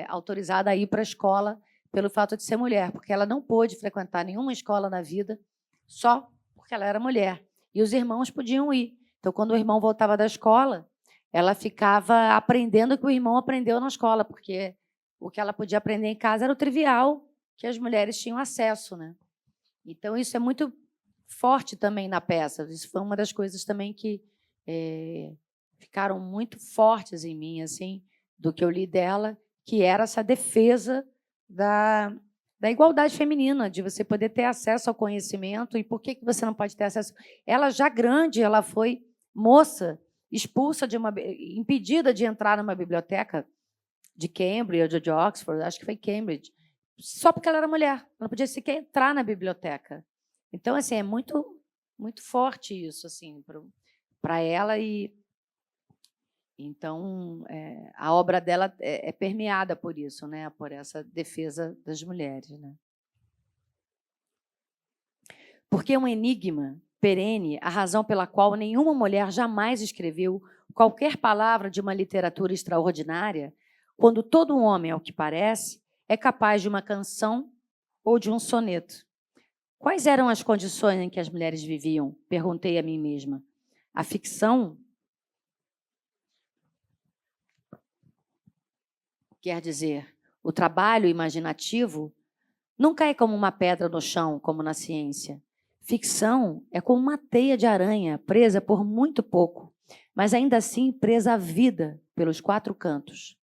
autorizada a ir para a escola pelo fato de ser mulher, porque ela não pôde frequentar nenhuma escola na vida só porque ela era mulher. E os irmãos podiam ir. Então, quando o irmão voltava da escola, ela ficava aprendendo o que o irmão aprendeu na escola, porque o que ela podia aprender em casa era o trivial que as mulheres tinham acesso, né? Então, isso é muito forte também na peça. Isso foi uma das coisas também que ficaram muito fortes em mim, assim, do que eu li dela, que era essa defesa da igualdade feminina, de você poder ter acesso ao conhecimento. E por que você não pode ter acesso? Ela, já grande, ela foi moça, expulsa impedida de entrar numa biblioteca de Cambridge ou de Oxford, acho que foi Cambridge, só porque ela era mulher. Ela não podia sequer entrar na biblioteca. Então, assim, é muito, muito forte isso, assim, para ela. E Então, a obra dela é permeada por isso, né? Por essa defesa das mulheres, né? Porque é um enigma perene a razão pela qual nenhuma mulher jamais escreveu qualquer palavra de uma literatura extraordinária, quando todo homem, ao que parece, é capaz de uma canção ou de um soneto. Quais eram as condições em que as mulheres viviam? Perguntei a mim mesma. A ficção, quer dizer, o trabalho imaginativo, nunca é como uma pedra no chão, como na ciência. Ficção é como uma teia de aranha presa por muito pouco, mas ainda assim presa à vida pelos quatro cantos.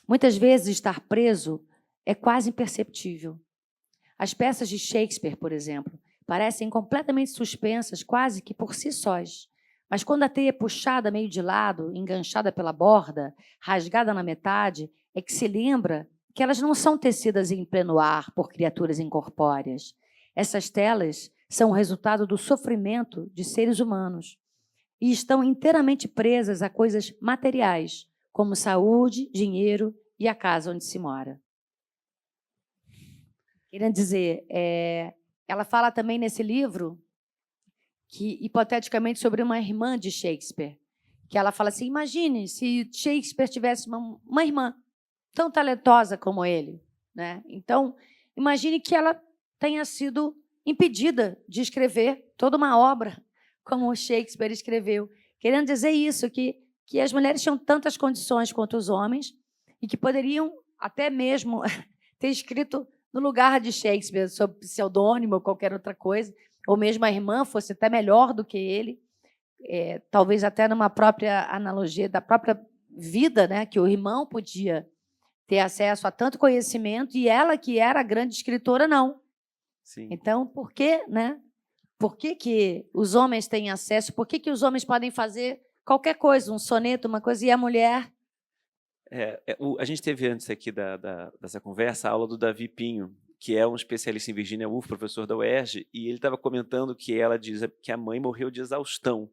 Muitas vezes estar preso é quase imperceptível. As peças de Shakespeare, por exemplo, parecem completamente suspensas, quase que por si sós. Mas quando a teia é puxada meio de lado, enganchada pela borda, rasgada na metade, é que se lembra que elas não são tecidas em pleno ar por criaturas incorpóreas. Essas telas são o resultado do sofrimento de seres humanos e estão inteiramente presas a coisas materiais, como saúde, dinheiro e a casa onde se mora. Querendo dizer, ela fala também nesse livro, que hipoteticamente sobre uma irmã de Shakespeare, que ela fala assim, imagine se Shakespeare tivesse uma irmã tão talentosa como ele, né? Então, imagine que ela tenha sido impedida de escrever toda uma obra como Shakespeare escreveu. Querendo dizer isso, que as mulheres tinham tantas condições quanto os homens e que poderiam até mesmo ter escrito no lugar de Shakespeare, sob pseudônimo ou qualquer outra coisa, ou mesmo a irmã fosse até melhor do que ele, talvez até numa própria analogia da própria vida, né, que o irmão podia ter acesso a tanto conhecimento e ela, que era a grande escritora, não. Sim. Então, por que, né? Por que os homens têm acesso? Por que os homens podem fazer qualquer coisa, um soneto, uma coisa, e a mulher... a gente teve antes aqui dessa conversa a aula do Davi Pinho, que é um especialista em Virginia Woolf, professor da UERJ, e ele estava comentando que ela diz que a mãe morreu de exaustão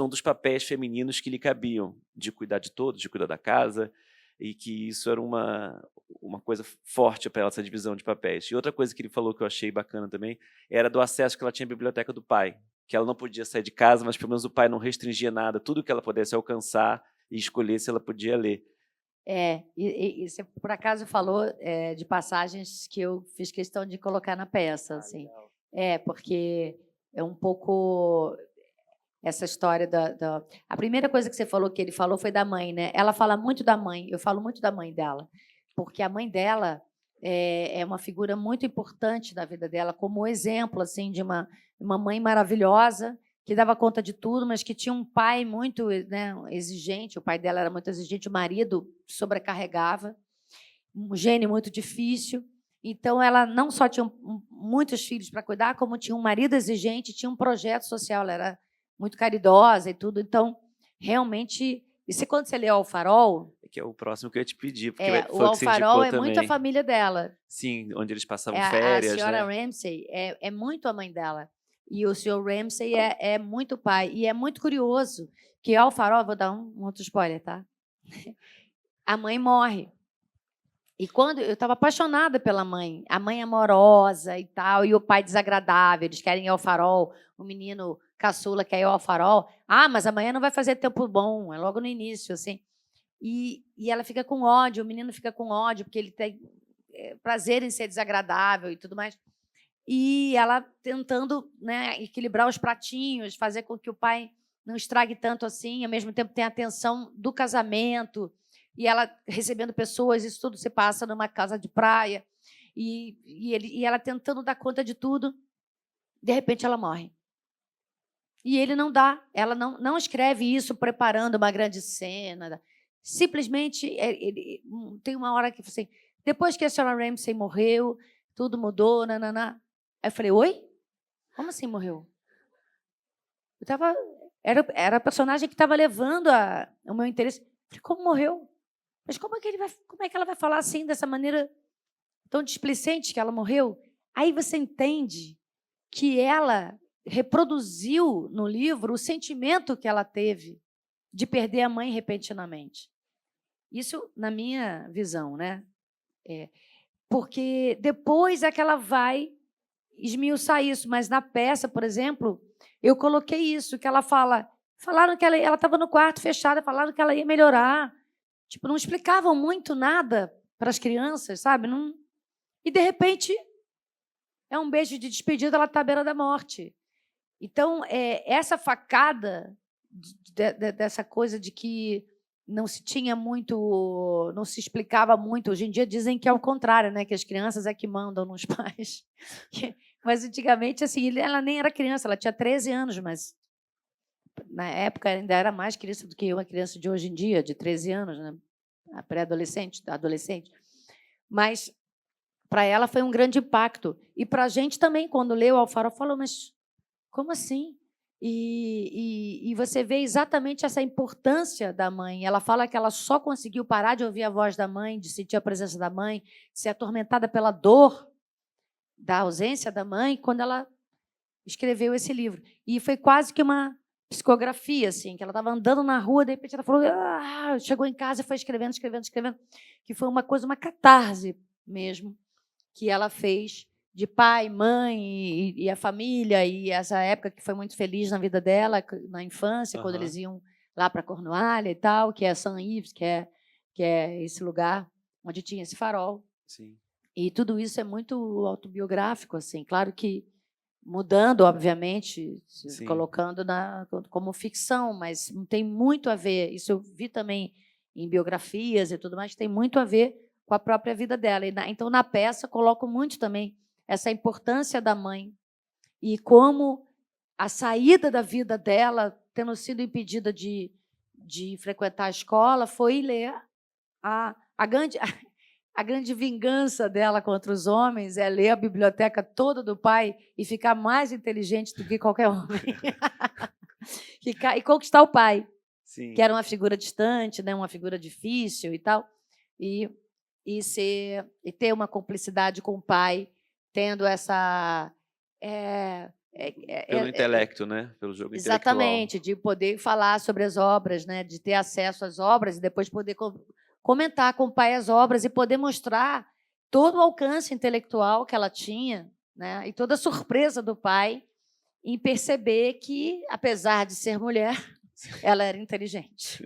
dos papéis femininos que lhe cabiam, de cuidar de todos, de cuidar da casa, e que isso era uma coisa forte para ela, essa divisão de papéis. E outra coisa que ele falou que eu achei bacana também, era do acesso que ela tinha à biblioteca do pai, que ela não podia sair de casa, mas pelo menos o pai não restringia nada, tudo que ela pudesse alcançar e escolher se ela podia ler. E você, por acaso, falou de passagens que eu fiz questão de colocar na peça. Assim. Porque é um pouco essa história A primeira coisa que você falou, que ele falou, foi da mãe, né? Ela fala muito da mãe, eu falo muito da mãe dela, porque a mãe dela é uma figura muito importante na vida dela, como exemplo assim, de uma mãe maravilhosa, que dava conta de tudo, mas que tinha um pai muito, né, exigente. O pai dela era muito exigente, o marido sobrecarregava, um gênio muito difícil. Então, ela não só tinha muitos filhos para cuidar, como tinha um marido exigente, tinha um projeto social, ela era muito caridosa e tudo. Então, realmente... E quando você lê O Farol... Que é o próximo que eu ia te pedir, porque foi o Farol é também. Muito a família dela. Sim, onde eles passavam férias. A senhora, né? Ramsay é muito a mãe dela. E o senhor Ramsay é muito pai. E é muito curioso que ao Farol, vou dar um outro spoiler, tá? A mãe morre. E quando eu estava apaixonada pela mãe, a mãe amorosa e tal, e o pai desagradável, eles querem ir ao Farol, o menino caçula quer ir ao Farol. Ah, mas amanhã não vai fazer tempo bom, é logo no início, assim. E ela fica com ódio, o menino fica com ódio, porque ele tem prazer em ser desagradável e tudo mais. E ela tentando, né, equilibrar os pratinhos, fazer com que o pai não estrague tanto assim, ao mesmo tempo tem a tensão do casamento, e ela recebendo pessoas, isso tudo se passa numa casa de praia, e ela tentando dar conta de tudo, de repente ela morre. E ele não dá, ela não escreve isso preparando uma grande cena, simplesmente tem uma hora que assim, depois que a senhora Ramsay morreu, tudo mudou, nananá. Aí eu falei, oi? Como assim morreu? Era a personagem que estava levando o meu interesse. Eu falei, como morreu? Mas como é que ela vai falar assim, dessa maneira tão displicente que ela morreu? Aí você entende que ela reproduziu no livro o sentimento que ela teve de perder a mãe repentinamente. Isso na minha visão, né? Porque depois é que ela vai esmiuçar isso, mas na peça, por exemplo, eu coloquei isso, que ela falaram que ela estava no quarto fechada, falaram que ela ia melhorar. Tipo, não explicavam muito nada para as crianças, sabe? Não... E, de repente, é um beijo de despedida, ela está à beira da morte. Então, essa facada dessa coisa de que não se tinha muito, não se explicava muito. Hoje em dia dizem que é o contrário, né? Que as crianças é que mandam nos pais. Mas antigamente, assim, ela nem era criança, ela tinha 13 anos, mas na época ainda era mais criança do que uma criança de hoje em dia, de 13 anos, né? A pré-adolescente, adolescente. Mas para ela foi um grande impacto. E para a gente também, quando leu Alfarol, falou, mas como assim? E você vê exatamente essa importância da mãe. Ela fala que ela só conseguiu parar de ouvir a voz da mãe, de sentir a presença da mãe, de ser atormentada pela dor da ausência da mãe, quando ela escreveu esse livro. E foi quase que uma psicografia, assim, que ela estava andando na rua, de repente ela falou, chegou em casa e foi escrevendo, que foi uma coisa, uma catarse mesmo, que ela fez de pai, mãe e a família, e essa época que foi muito feliz na vida dela, na infância, quando eles iam lá para Cornualha e tal, que é Saint-Yves, que é esse lugar onde tinha esse farol. Sim. E tudo isso é muito autobiográfico, assim, claro que mudando, obviamente, colocando como ficção, mas tem muito a ver, isso eu vi também em biografias e tudo mais, tem muito a ver com a própria vida dela. Então, na peça, coloco muito também essa importância da mãe e como a saída da vida dela, tendo sido impedida de frequentar a escola, foi ler a grande vingança dela contra os homens é ler a biblioteca toda do pai e ficar mais inteligente do que qualquer homem. E conquistar o pai, Sim. que era uma figura distante, né, uma figura difícil e tal, e ter uma cumplicidade com o pai, tendo essa... Pelo intelecto, né? Pelo jogo exatamente, intelectual. de poder falar sobre as obras, né, de ter acesso às obras e depois poder comentar com o pai as obras e poder mostrar todo o alcance intelectual que ela tinha, né, e toda a surpresa do pai em perceber que, apesar de ser mulher, ela era inteligente.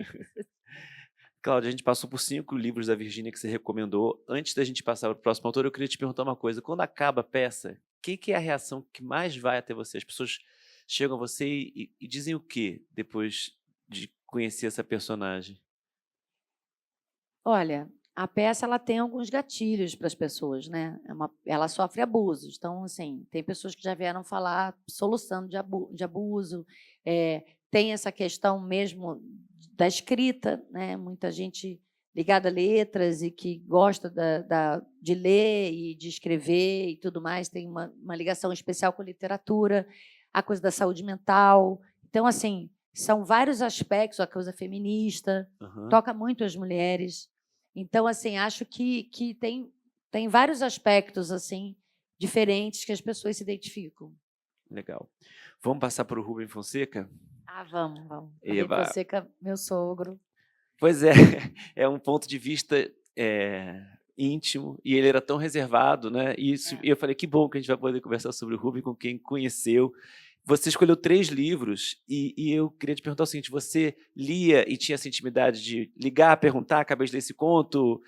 Cláudia, a gente passou por 5 livros da Virgínia que você recomendou. Antes da gente passar para o próximo autor, eu queria te perguntar uma coisa. Quando acaba a peça, o que é a reação que mais vai até você? As pessoas chegam a você e dizem o quê depois de conhecer essa personagem? Olha, a peça ela tem alguns gatilhos para as pessoas, né? Ela sofre abusos. Então, assim, tem pessoas que já vieram falar solução de abuso. Tem essa questão mesmo da escrita, né? Muita gente ligada a letras e que gosta de ler e de escrever e tudo mais, tem uma ligação especial com literatura, a coisa da saúde mental. Então, assim, são vários aspectos, a coisa feminista, toca muito as mulheres. Então, assim, acho que tem vários aspectos assim diferentes que as pessoas se identificam. Legal. Vamos passar para o Rubem Fonseca? Vamos. Eba. Rubem Fonseca, meu sogro. Pois é, é um ponto de vista íntimo, e ele era tão reservado, né? E eu falei, que bom que a gente vai poder conversar sobre o Rubem com quem conheceu. Você escolheu 3 livros, e eu queria te perguntar o seguinte, você lia e tinha essa intimidade de ligar, perguntar, acabei de ler esse conto,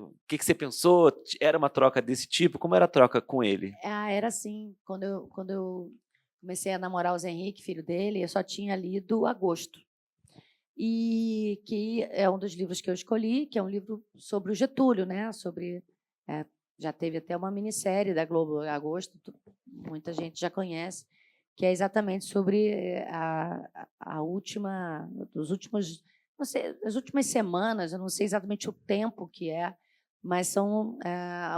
o que você pensou? Era uma troca desse tipo? Como era a troca com ele? Era assim, quando eu comecei a namorar o Zé Henrique, filho dele, eu só tinha lido Agosto. E que é um dos livros que eu escolhi, que é um livro sobre o Getúlio, né? Já teve até uma minissérie da Globo, Agosto, muita gente já conhece, que é exatamente sobre a última, dos últimos, não sei, as últimas semanas, eu não sei exatamente o tempo que é, mas são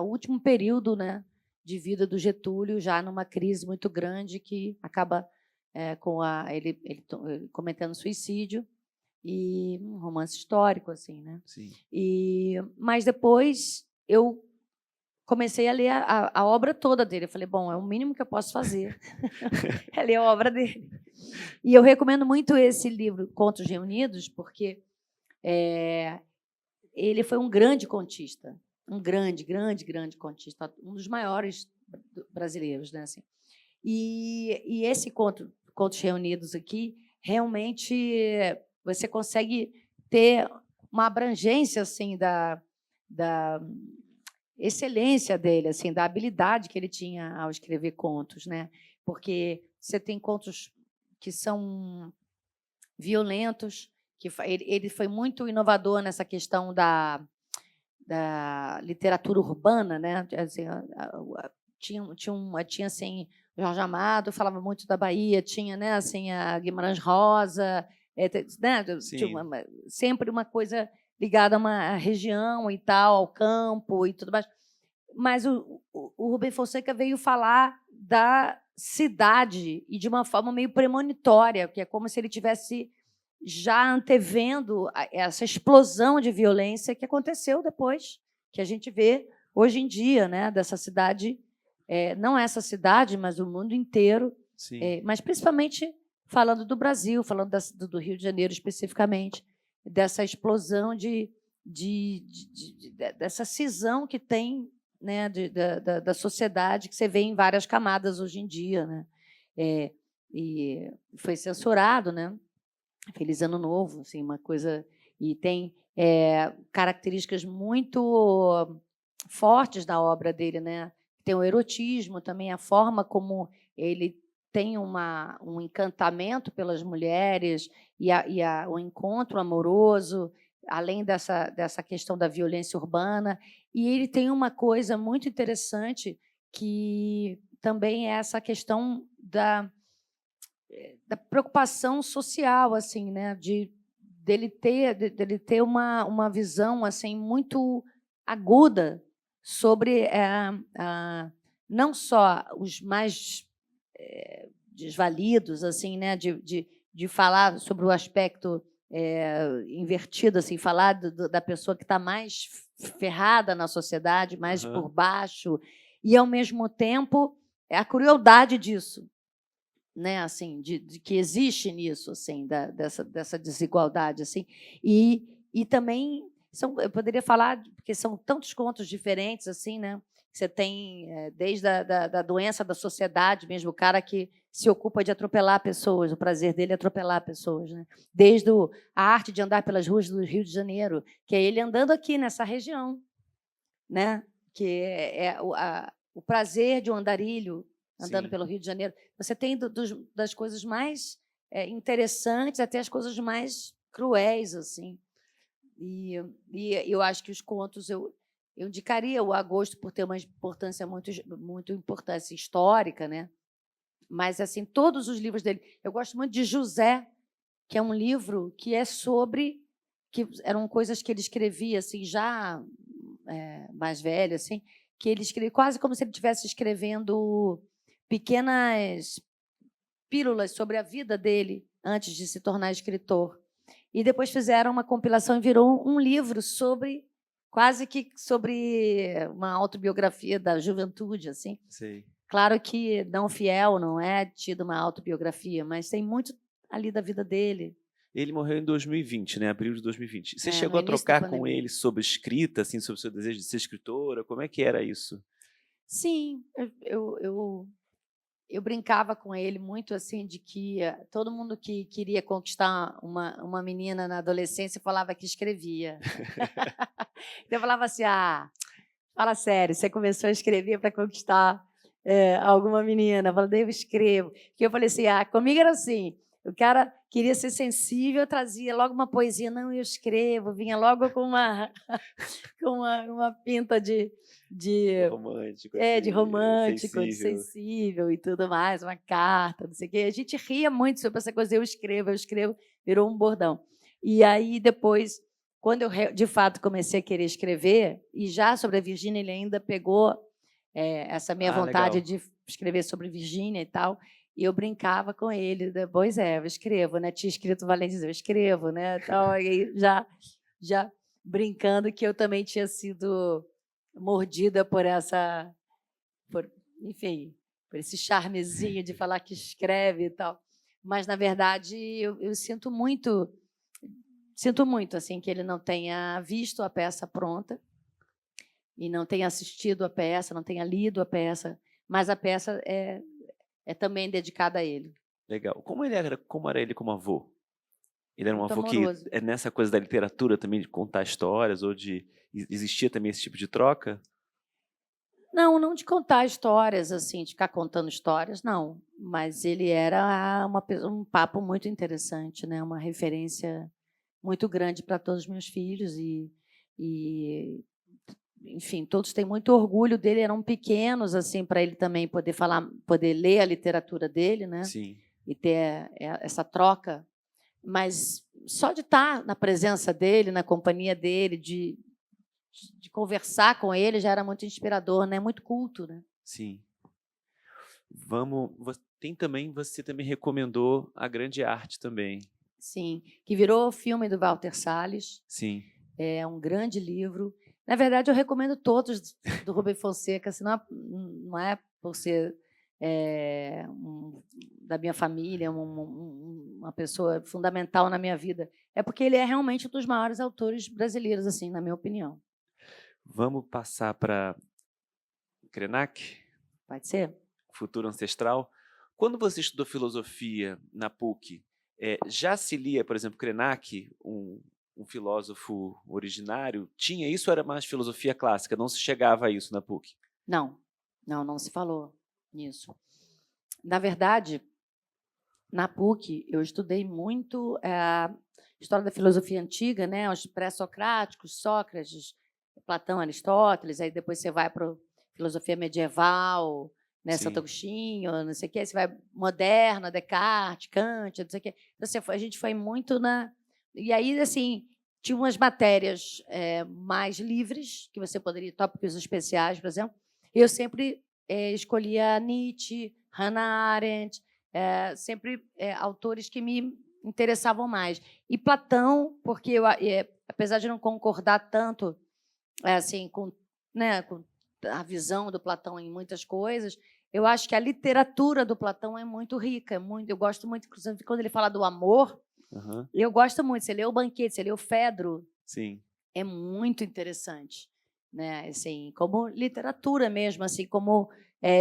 o último período, né, de vida do Getúlio, já numa crise muito grande que acaba com ele cometendo suicídio. E um romance histórico, assim, né? Sim. Mas depois eu comecei a ler a obra toda dele. Eu falei, bom, é o mínimo que eu posso fazer, é ler a obra dele. E eu recomendo muito esse livro, Contos Reunidos, porque ele foi um grande contista, um grande contista, um dos maiores brasileiros, né? Assim. E esse Contos Reunidos aqui, realmente você consegue ter uma abrangência assim da excelência dele, assim, da habilidade que ele tinha ao escrever contos, né? Porque você tem contos que são violentos, que ele foi muito inovador nessa questão da literatura urbana, né? Assim, tinha assim, Jorge Amado falava muito da Bahia, tinha, né, assim, a Guimarães Rosa, né, tinha sempre uma coisa ligada a uma região e tal, ao campo e tudo mais. Mas o Rubem Fonseca veio falar da cidade e de uma forma meio premonitória, que é como se ele tivesse já antevendo essa explosão de violência que aconteceu depois, que a gente vê hoje em dia, né, dessa cidade, não essa cidade, mas o mundo inteiro, mas principalmente falando do Brasil, falando do Rio de Janeiro especificamente, dessa explosão dessa cisão que tem, né, da sociedade, que você vê em várias camadas hoje em dia, né? E foi censurado, né? Feliz Ano Novo, assim, uma coisa, e tem características muito fortes da obra dele, né? Tem o erotismo também, a forma como ele tem um encantamento pelas mulheres e o encontro amoroso, além dessa questão da violência urbana. E ele tem uma coisa muito interessante, que também é essa questão da preocupação social, assim, né? Dele ter uma visão assim muito aguda sobre não só os mais desvalidos, assim, né? De falar sobre o aspecto invertido, assim, falar da pessoa que está mais ferrada na sociedade, mais por baixo, e ao mesmo tempo a crueldade disso, né, assim, de que existe nisso, assim, dessa desigualdade, assim, e também eu poderia falar, porque são tantos contos diferentes, assim, né? Você tem desde da doença da sociedade mesmo, o cara que se ocupa de atropelar pessoas, o prazer dele é atropelar pessoas, né? Desde a arte de andar pelas ruas do Rio de Janeiro, que é ele andando aqui nessa região, né? Que é o prazer de um andarilho andando pelo Rio de Janeiro. Você tem das coisas mais interessantes até as coisas mais cruéis, assim. E eu acho que os contos eu indicaria o Agosto por ter uma importância muito importância histórica, né? Mas assim, todos os livros dele, eu gosto muito de José, que é um livro que é sobre, que eram coisas que ele escrevia assim já mais velho, assim, que ele escrevia quase como se ele estivesse escrevendo pequenas pílulas sobre a vida dele antes de se tornar escritor. E depois fizeram uma compilação e virou um livro quase que sobre uma autobiografia da juventude, assim. Sei. Claro que não fiel, não é tido uma autobiografia, mas tem muito ali da vida dele. Ele morreu em 2020, né? Abril de 2020. Você No chegou a início da trocar com pandemia. ele sobre escrita, assim, sobre o seu desejo de ser escritora? Como é que era isso? Sim, eu brincava com ele muito assim de que todo mundo que queria conquistar uma menina na adolescência falava que escrevia. Então eu falava assim, fala sério, você começou a escrever para conquistar alguma menina? Eu falei, eu escrevo. Porque eu falei assim, comigo era assim, o cara queria ser sensível, eu trazia logo uma poesia, não, eu escrevo, vinha logo com uma pinta de romântico, de assim, romântico, de sensível. sensível e tudo mais, uma carta, não sei o quê. A gente ria muito sobre essa coisa, eu escrevo, virou um bordão. E aí, depois, quando eu, de fato, comecei a querer escrever, e já sobre a Virgínia, ele ainda pegou essa minha vontade legal. de escrever sobre Virgínia e tal, e eu brincava com ele, pois eu escrevo, né? Tinha escrito Valentes, eu escrevo, né? Então, aí já brincando que eu também tinha sido mordida enfim, por esse charmezinho de falar que escreve e tal. Mas, na verdade, eu sinto muito assim, que ele não tenha visto a peça pronta e não tenha assistido a peça, não tenha lido a peça, mas a peça é também dedicada a ele. Legal. Como era ele como avô? Ele era um Muito avô que amoroso. é nessa coisa da literatura também, de contar histórias, ou de existia também esse tipo de troca? Não de contar histórias, assim, de ficar contando histórias, não. Mas ele era um papo muito interessante, né? Uma referência muito grande para todos os meus filhos e, enfim, todos têm muito orgulho dele. Eram pequenos, assim, para ele também poder ler a literatura dele, né? Sim. E ter essa troca. Mas só de estar na presença dele, na companhia dele, de conversar com ele já era muito inspirador, né? Muito culto, né? Sim. Você também recomendou A Grande Arte também. Sim, que virou filme do Walter Salles. Sim. É um grande livro. Na verdade, eu recomendo todos do Rubem Fonseca, senão não é por ser da minha família, uma pessoa fundamental na minha vida. É porque ele é realmente um dos maiores autores brasileiros, assim, na minha opinião. Vamos passar para Krenak, Pode ser? Futuro Ancestral. Quando você estudou filosofia na PUC, já se lia, por exemplo, Krenak, um filósofo originário? Tinha isso ou era mais filosofia clássica? Não se chegava a isso na PUC? Não se falou nisso. Na verdade, na PUC, eu estudei muito a história da filosofia antiga, né? Os pré-socráticos, Sócrates, Platão, Aristóteles, aí depois você vai para a filosofia medieval, né? Santo Agostinho, não sei o quê, você vai moderna, Descartes, Kant, não sei o quê. Então, a gente foi muito na... E aí, assim, tinha umas matérias mais livres, que você poderia, tópicos especiais, por exemplo. Eu sempre escolhia Nietzsche, Hannah Arendt, sempre autores que me interessavam mais. E Platão, porque apesar de não concordar tanto assim, com a visão do Platão em muitas coisas, eu acho que a literatura do Platão é muito rica. Eu gosto muito, inclusive, quando ele fala do amor, eu gosto muito. Você lê o Banquete, você lê o Fedro, Sim. É muito interessante, né? Assim, como literatura mesmo, assim, como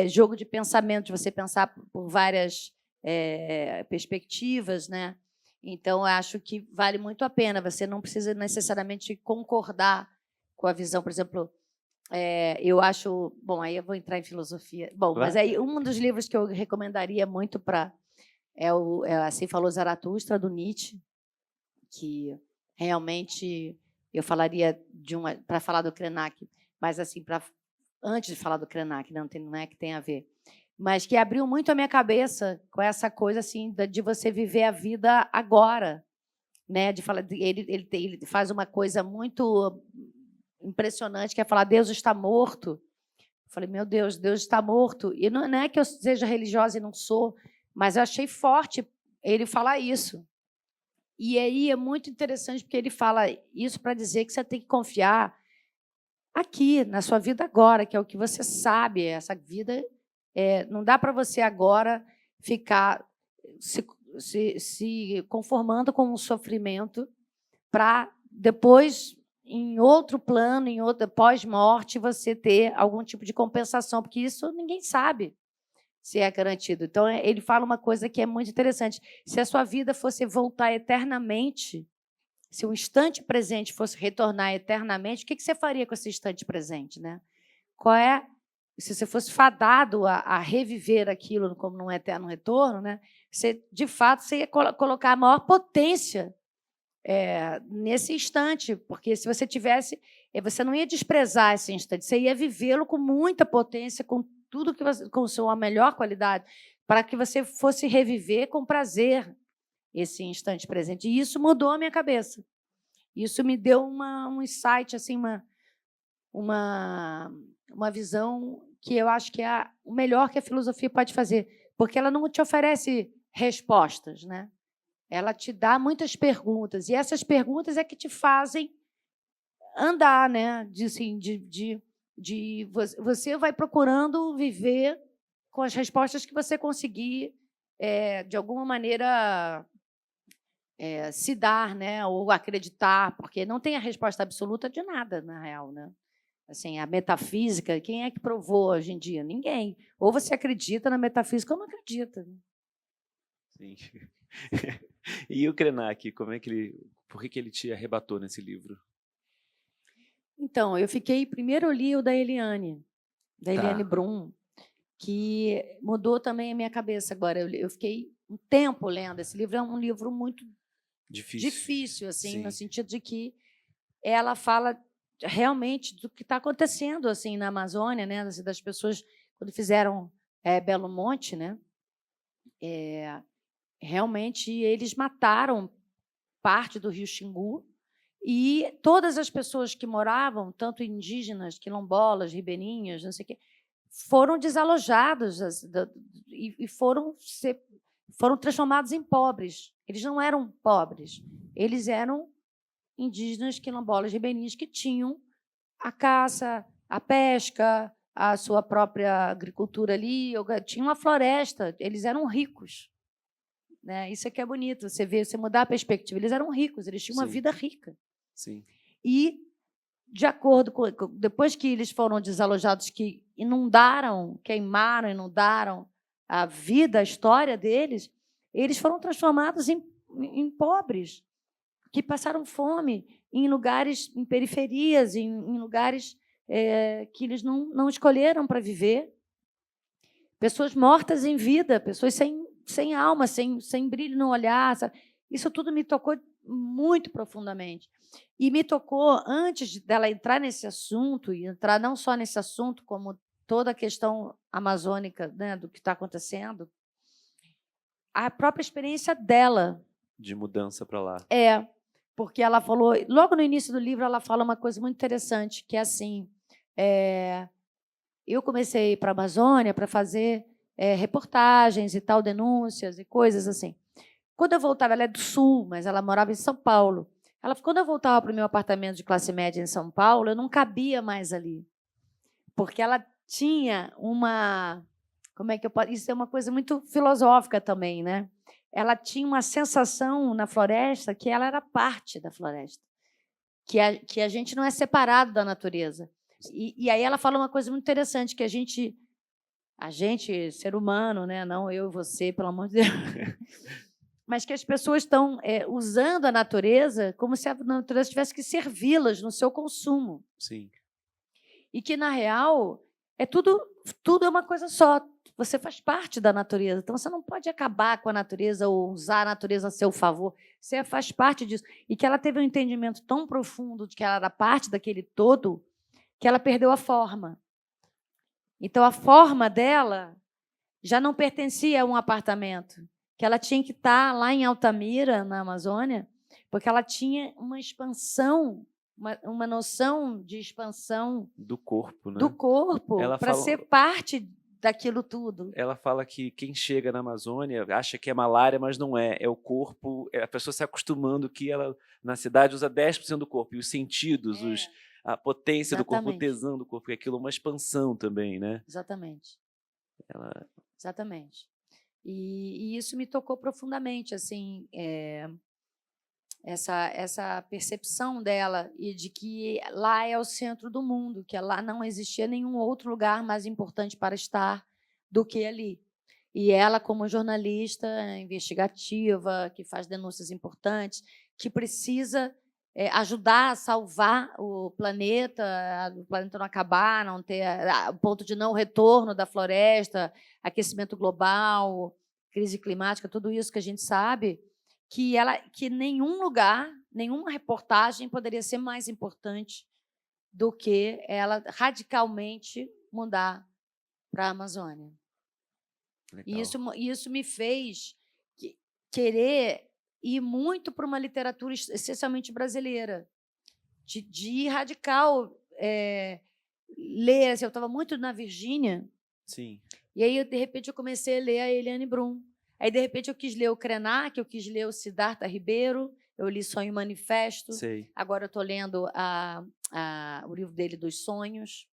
jogo de pensamento, de você pensar por várias perspectivas, né? Então, eu acho que vale muito a pena. Você não precisa necessariamente concordar com a visão, por exemplo, eu acho... Bom, aí eu vou entrar em filosofia. Bom, mas aí um dos livros que eu recomendaria muito Assim Falou Zaratustra, do Nietzsche, que realmente eu falaria para falar do Krenak, mas assim, antes de falar do Krenak, não é que tem a ver, mas que abriu muito a minha cabeça com essa coisa assim de você viver a vida agora, né? Ele faz uma coisa muito impressionante, que é falar: Deus está morto. Eu falei: meu Deus, Deus está morto. E não é que eu seja religiosa e não sou, mas eu achei forte ele falar isso. E aí é muito interessante, porque ele fala isso para dizer que você tem que confiar aqui, na sua vida agora, que é o que você sabe. Essa vida, não dá para você agora ficar se conformando com um sofrimento para depois, em outro plano, pós-morte, você ter algum tipo de compensação, porque isso ninguém sabe se é garantido. Então, ele fala uma coisa que é muito interessante. Se a sua vida fosse voltar eternamente, se o instante presente fosse retornar eternamente, o que você faria com esse instante presente, né? Se você fosse fadado a reviver aquilo como num eterno retorno, né? De fato, você ia colocar a maior potência nesse instante, porque se você tivesse, você não ia desprezar esse instante, você ia vivê-lo com muita potência, com tudo com sua melhor qualidade, para que você fosse reviver com prazer esse instante presente. E isso mudou a minha cabeça. Isso me deu um insight, assim, uma visão que eu acho que é o melhor que a filosofia pode fazer, porque ela não te oferece respostas, né? Ela te dá muitas perguntas, e essas perguntas é que te fazem andar, né? Você vai procurando viver com as respostas que você conseguir, de alguma maneira, se dar, né, ou acreditar, porque não tem a resposta absoluta de nada, na real, né? Assim, a metafísica, quem é que provou hoje em dia? Ninguém. Ou você acredita na metafísica ou não acredita. Sim. E o Krenak, por que ele te arrebatou nesse livro? Então, primeiro eu li o da Eliane Tá. Brum, que mudou também a minha cabeça agora. Eu fiquei um tempo lendo. Esse livro é um livro muito difícil, assim, no sentido de que ela fala realmente do que está acontecendo assim na Amazônia, né? Das pessoas quando fizeram Belo Monte, né? Realmente eles mataram parte do Rio Xingu e todas as pessoas que moravam, tanto indígenas, quilombolas, ribeirinhas, não sei o quê, foram desalojados e foram transformados em pobres. Eles não eram pobres, eles eram indígenas, quilombolas, ribeirinhas que tinham a caça, a pesca, a sua própria agricultura ali, tinha uma floresta, eles eram ricos. Né? Isso é que é bonito, você mudar a perspectiva. Eles eram ricos, eles tinham uma vida rica. Sim. E, de acordo com... Depois que eles foram desalojados, que queimaram, inundaram a vida, a história deles, eles foram transformados em pobres, que passaram fome em lugares, em periferias, em lugares que eles não escolheram para viver. Pessoas mortas em vida, pessoas sem alma, sem brilho no olhar. Sabe? Isso tudo me tocou muito profundamente. E me tocou, antes dela entrar nesse assunto, e entrar não só nesse assunto, como toda a questão amazônica, né, do que está acontecendo, a própria experiência dela. De mudança para lá. Porque ela falou, logo no início do livro, ela fala uma coisa muito interessante, que é assim, eu comecei a ir para a Amazônia para fazer reportagens e tal, denúncias e coisas assim. Quando eu voltava, ela é do Sul, mas ela morava em São Paulo. Quando eu voltava para o meu apartamento de classe média em São Paulo, eu não cabia mais ali, porque ela tinha uma... Como é que eu posso... Isso é uma coisa muito filosófica também, né? Ela tinha uma sensação na floresta que ela era parte da floresta, que a gente não é separado da natureza. E aí ela fala uma coisa muito interessante, que a gente, ser humano, né? Não eu e você, pelo amor de Deus, mas que as pessoas estão usando a natureza como se a natureza tivesse que servi-las no seu consumo. Sim. E que, na real, tudo é uma coisa só. Você faz parte da natureza, então você não pode acabar com a natureza ou usar a natureza a seu favor. Você faz parte disso. E que ela teve um entendimento tão profundo de que ela era parte daquele todo que ela perdeu a forma. Então, a forma dela já não pertencia a um apartamento, que ela tinha que estar lá em Altamira, na Amazônia, porque ela tinha uma expansão, uma noção de expansão do corpo, né? Do corpo, para ser parte daquilo tudo. Ela fala que quem chega na Amazônia acha que é malária, mas não é. É o corpo, a pessoa se acostumando que ela, na cidade, usa 10% do corpo. E os sentidos, a potência Exatamente. do corpo, o tesão do corpo, aquilo é uma expansão também, né? Exatamente. Exatamente. E isso me tocou profundamente, assim, essa percepção dela e de que lá é o centro do mundo, que lá não existia nenhum outro lugar mais importante para estar do que ali. E ela, como jornalista investigativa, que faz denúncias importantes, que precisa ajudar a salvar o planeta não acabar, não ter o ponto de não retorno da floresta, aquecimento global, crise climática, tudo isso que a gente sabe, que nenhum lugar, nenhuma reportagem poderia ser mais importante do que ela radicalmente mudar para a Amazônia. E isso me fez querer ir muito para uma literatura essencialmente brasileira, de ir radical, ler. Assim, eu estava muito na Virgínia. Sim. E aí, de repente, eu comecei a ler a Eliane Brum. Aí, de repente, eu quis ler o Krenak, eu quis ler o Siddhartha Ribeiro, eu li Sonho e Manifesto. Sei. Agora eu estou lendo o livro dele dos sonhos.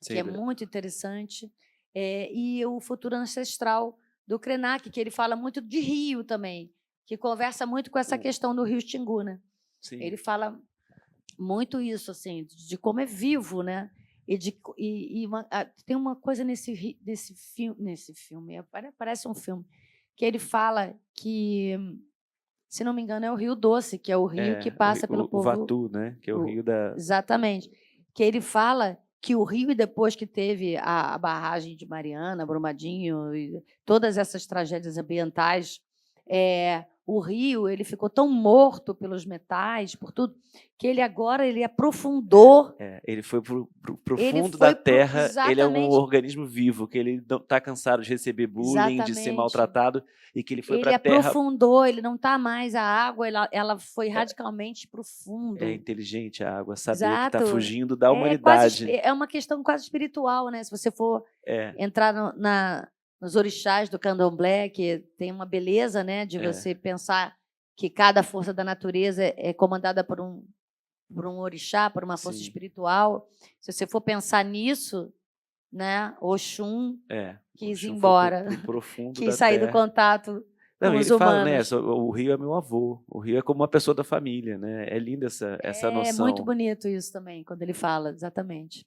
que é muito interessante, e o Futuro Ancestral, do Krenak, que ele fala muito de rio também, que conversa muito com essa questão do rio Xingu, né? Sim. Ele fala muito isso, assim, de como é vivo, né? Tem uma coisa nesse filme, parece um filme, que ele fala que, se não me engano, é o Rio Doce, que é o rio que passa pelo povo... O Vatu, né? Que é o rio da... Exatamente. Que ele fala que o rio, depois que teve a barragem de Mariana, Brumadinho, e todas essas tragédias ambientais, o rio ele ficou tão morto pelos metais, por tudo, que ele agora ele aprofundou. Ele foi para o fundo da terra. Ele é um organismo vivo, que ele não está cansado de receber bullying, de ser maltratado, e que ele foi para a terra. Ele aprofundou, ele não está mais a água, ela foi radicalmente para o fundo. É inteligente a água, saber que está fugindo da humanidade. É uma questão quase espiritual, né? Se você for entrar nos orixás do candomblé, que tem uma beleza, né, de você pensar que cada força da natureza é comandada por um orixá, por uma força espiritual. Se você for pensar nisso, né, Oxum quis ir embora, quis sair do contato com os humanos. Fala, né, o rio é meu avô, o rio é como uma pessoa da família, né? É linda essa noção. É muito bonito isso também, quando ele fala, exatamente.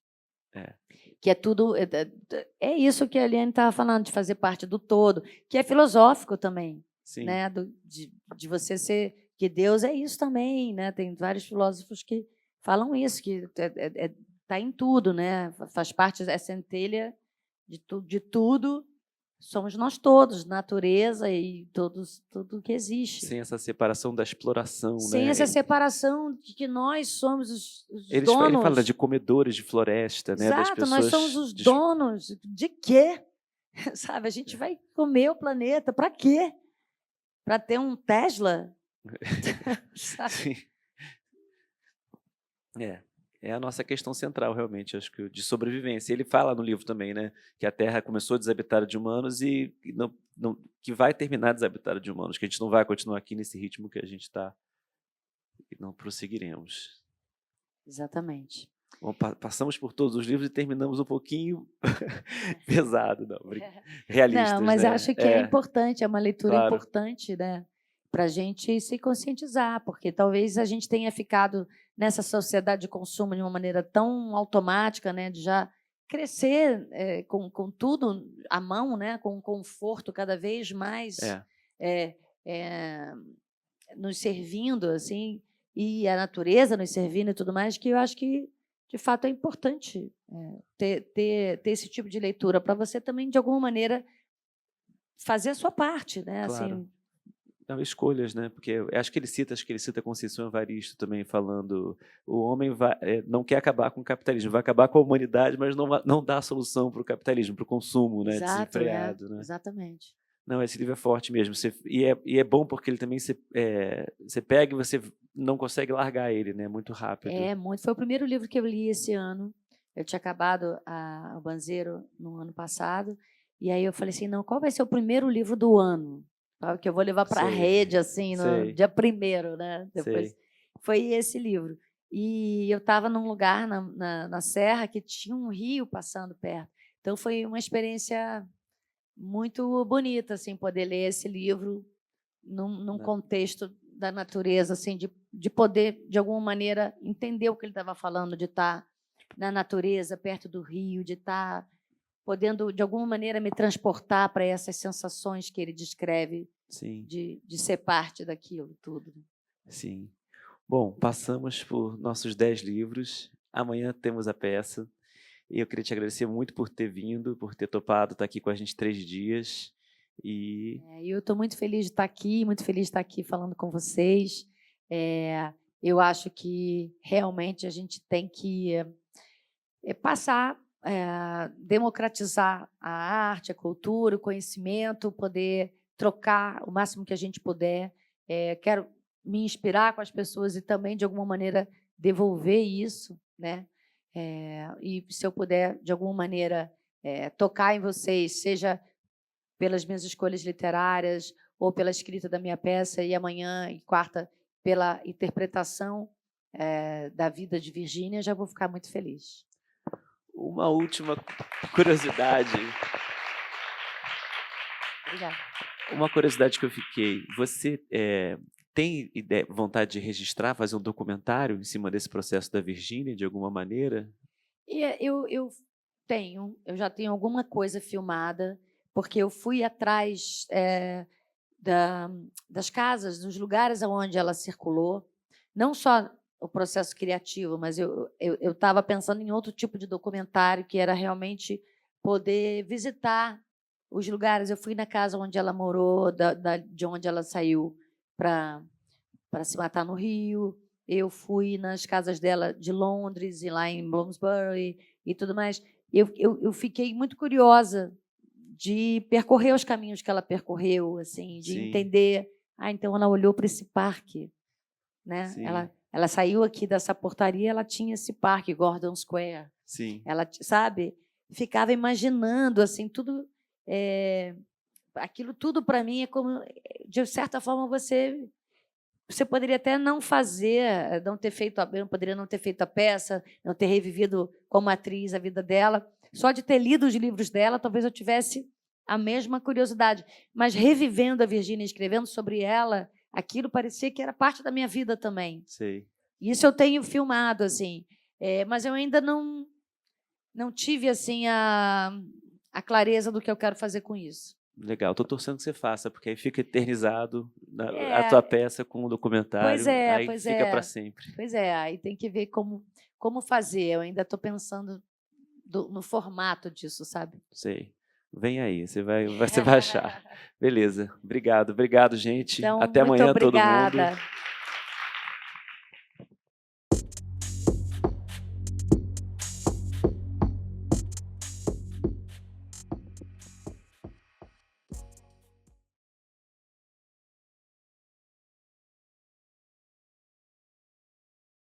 Que é tudo... É isso que a Eliane estava falando, de fazer parte do todo, que é filosófico também. Sim. Né? De você ser... Que Deus é isso também, né? Tem vários filósofos que falam isso, que está em tudo, né? Faz parte, centelha de tudo. Somos nós todos, natureza e tudo que existe. Sem essa separação da exploração. Sem essa separação de que nós somos os donos. Ele fala de comedores de floresta, né? Exato, das pessoas... nós somos os donos. De quê? Sabe, a gente vai comer o planeta. Para quê? Para ter um Tesla? Sim. É a nossa questão central, realmente, acho que de sobrevivência. Ele fala no livro também, né, que a Terra começou desabitada de humanos e que vai terminar desabitada de humanos, que a gente não vai continuar aqui nesse ritmo que a gente está e não prosseguiremos. Exatamente. Bom, passamos por todos os livros e terminamos um pouquinho pesado, realistas. Não, mas acho que é importante, é uma leitura claro. importante, né, para a gente se conscientizar, porque talvez a gente tenha ficado nessa sociedade de consumo de uma maneira tão automática, né, de já crescer com tudo à mão, né, com um conforto cada vez mais nos servindo, assim, e a natureza nos servindo e tudo mais, que eu acho que, de fato, é importante ter esse tipo de leitura para você também, de alguma maneira, fazer a sua parte, né? Claro. Assim, não, escolhas, né? Porque eu acho que ele cita Conceição Evaristo também, falando o homem não quer acabar com o capitalismo, vai acabar com a humanidade, mas não dá a solução para o capitalismo, para o consumo, né? Exato, desenfreado. Né? Exatamente. Não, esse livro é forte mesmo. E é bom porque ele também você pega e você não consegue largar ele, né? Muito rápido. Muito. Foi o primeiro livro que eu li esse ano. Eu tinha acabado o Banzeiro no ano passado, e aí eu falei assim, não, qual vai ser o primeiro livro do ano? Que eu vou levar para a rede, assim, no dia 1º, né? Depois foi esse livro. E eu estava num lugar na Serra que tinha um rio passando perto. Então, foi uma experiência muito bonita, assim, poder ler esse livro num contexto da natureza, assim, de poder, de alguma maneira, entender o que ele estava falando, de estar na natureza, perto do rio, de estar podendo, de alguma maneira, me transportar para essas sensações que ele descreve. Sim. De ser parte daquilo tudo. Sim. Bom, passamos por nossos 10 livros. Amanhã temos a peça. E eu queria te agradecer muito por ter vindo, por ter topado estar aqui com a gente 3 dias. Eu estou muito feliz de estar aqui, muito feliz de estar aqui falando com vocês. Eu acho que realmente a gente tem que passar, democratizar a arte, a cultura, o conhecimento, poder trocar o máximo que a gente puder. Quero me inspirar com as pessoas e também, de alguma maneira, devolver isso, né? E se eu puder, de alguma maneira, tocar em vocês, seja pelas minhas escolhas literárias ou pela escrita da minha peça, e amanhã, e quarta, pela interpretação da vida de Virgínia, já vou ficar muito feliz. Uma última curiosidade. Obrigada. Uma curiosidade que eu fiquei. Você tem vontade de registrar, fazer um documentário em cima desse processo da Virgínia, de alguma maneira? E eu eu já tenho alguma coisa filmada, porque eu fui atrás das casas, dos lugares onde ela circulou, não só o processo criativo, mas eu estava pensando em outro tipo de documentário, que era realmente poder visitar os lugares. Eu fui na casa onde ela morou, de onde ela saiu para se matar no Rio. Eu fui nas casas dela de Londres e lá em Bloomsbury e tudo mais. Eu fiquei muito curiosa de percorrer os caminhos que ela percorreu, assim, de Sim. entender. Então ela olhou para esse parque, né? Sim. Ela saiu aqui dessa portaria, ela tinha esse parque, Gordon Square. Sim. Ela, sabe, ficava imaginando assim tudo. Aquilo tudo para mim é como, de certa forma, você poderia até não fazer, não ter feito, poderia não ter feito a peça, não ter revivido como atriz a vida dela. Só de ter lido os livros dela, talvez eu tivesse a mesma curiosidade. Mas revivendo a Virgínia, escrevendo sobre ela, aquilo parecia que era parte da minha vida também. Sei. Isso eu tenho filmado, assim. Mas eu ainda não tive assim a clareza do que eu quero fazer com isso. Legal, estou torcendo que você faça, porque aí fica eternizado a tua peça com o documentário, aí fica para sempre. Pois é, aí tem que ver como fazer. Eu ainda estou pensando no formato disso, sabe? Sei. Vem aí, você vai achar. Beleza, obrigado, gente. Então, até amanhã, muito obrigada. todo mundo.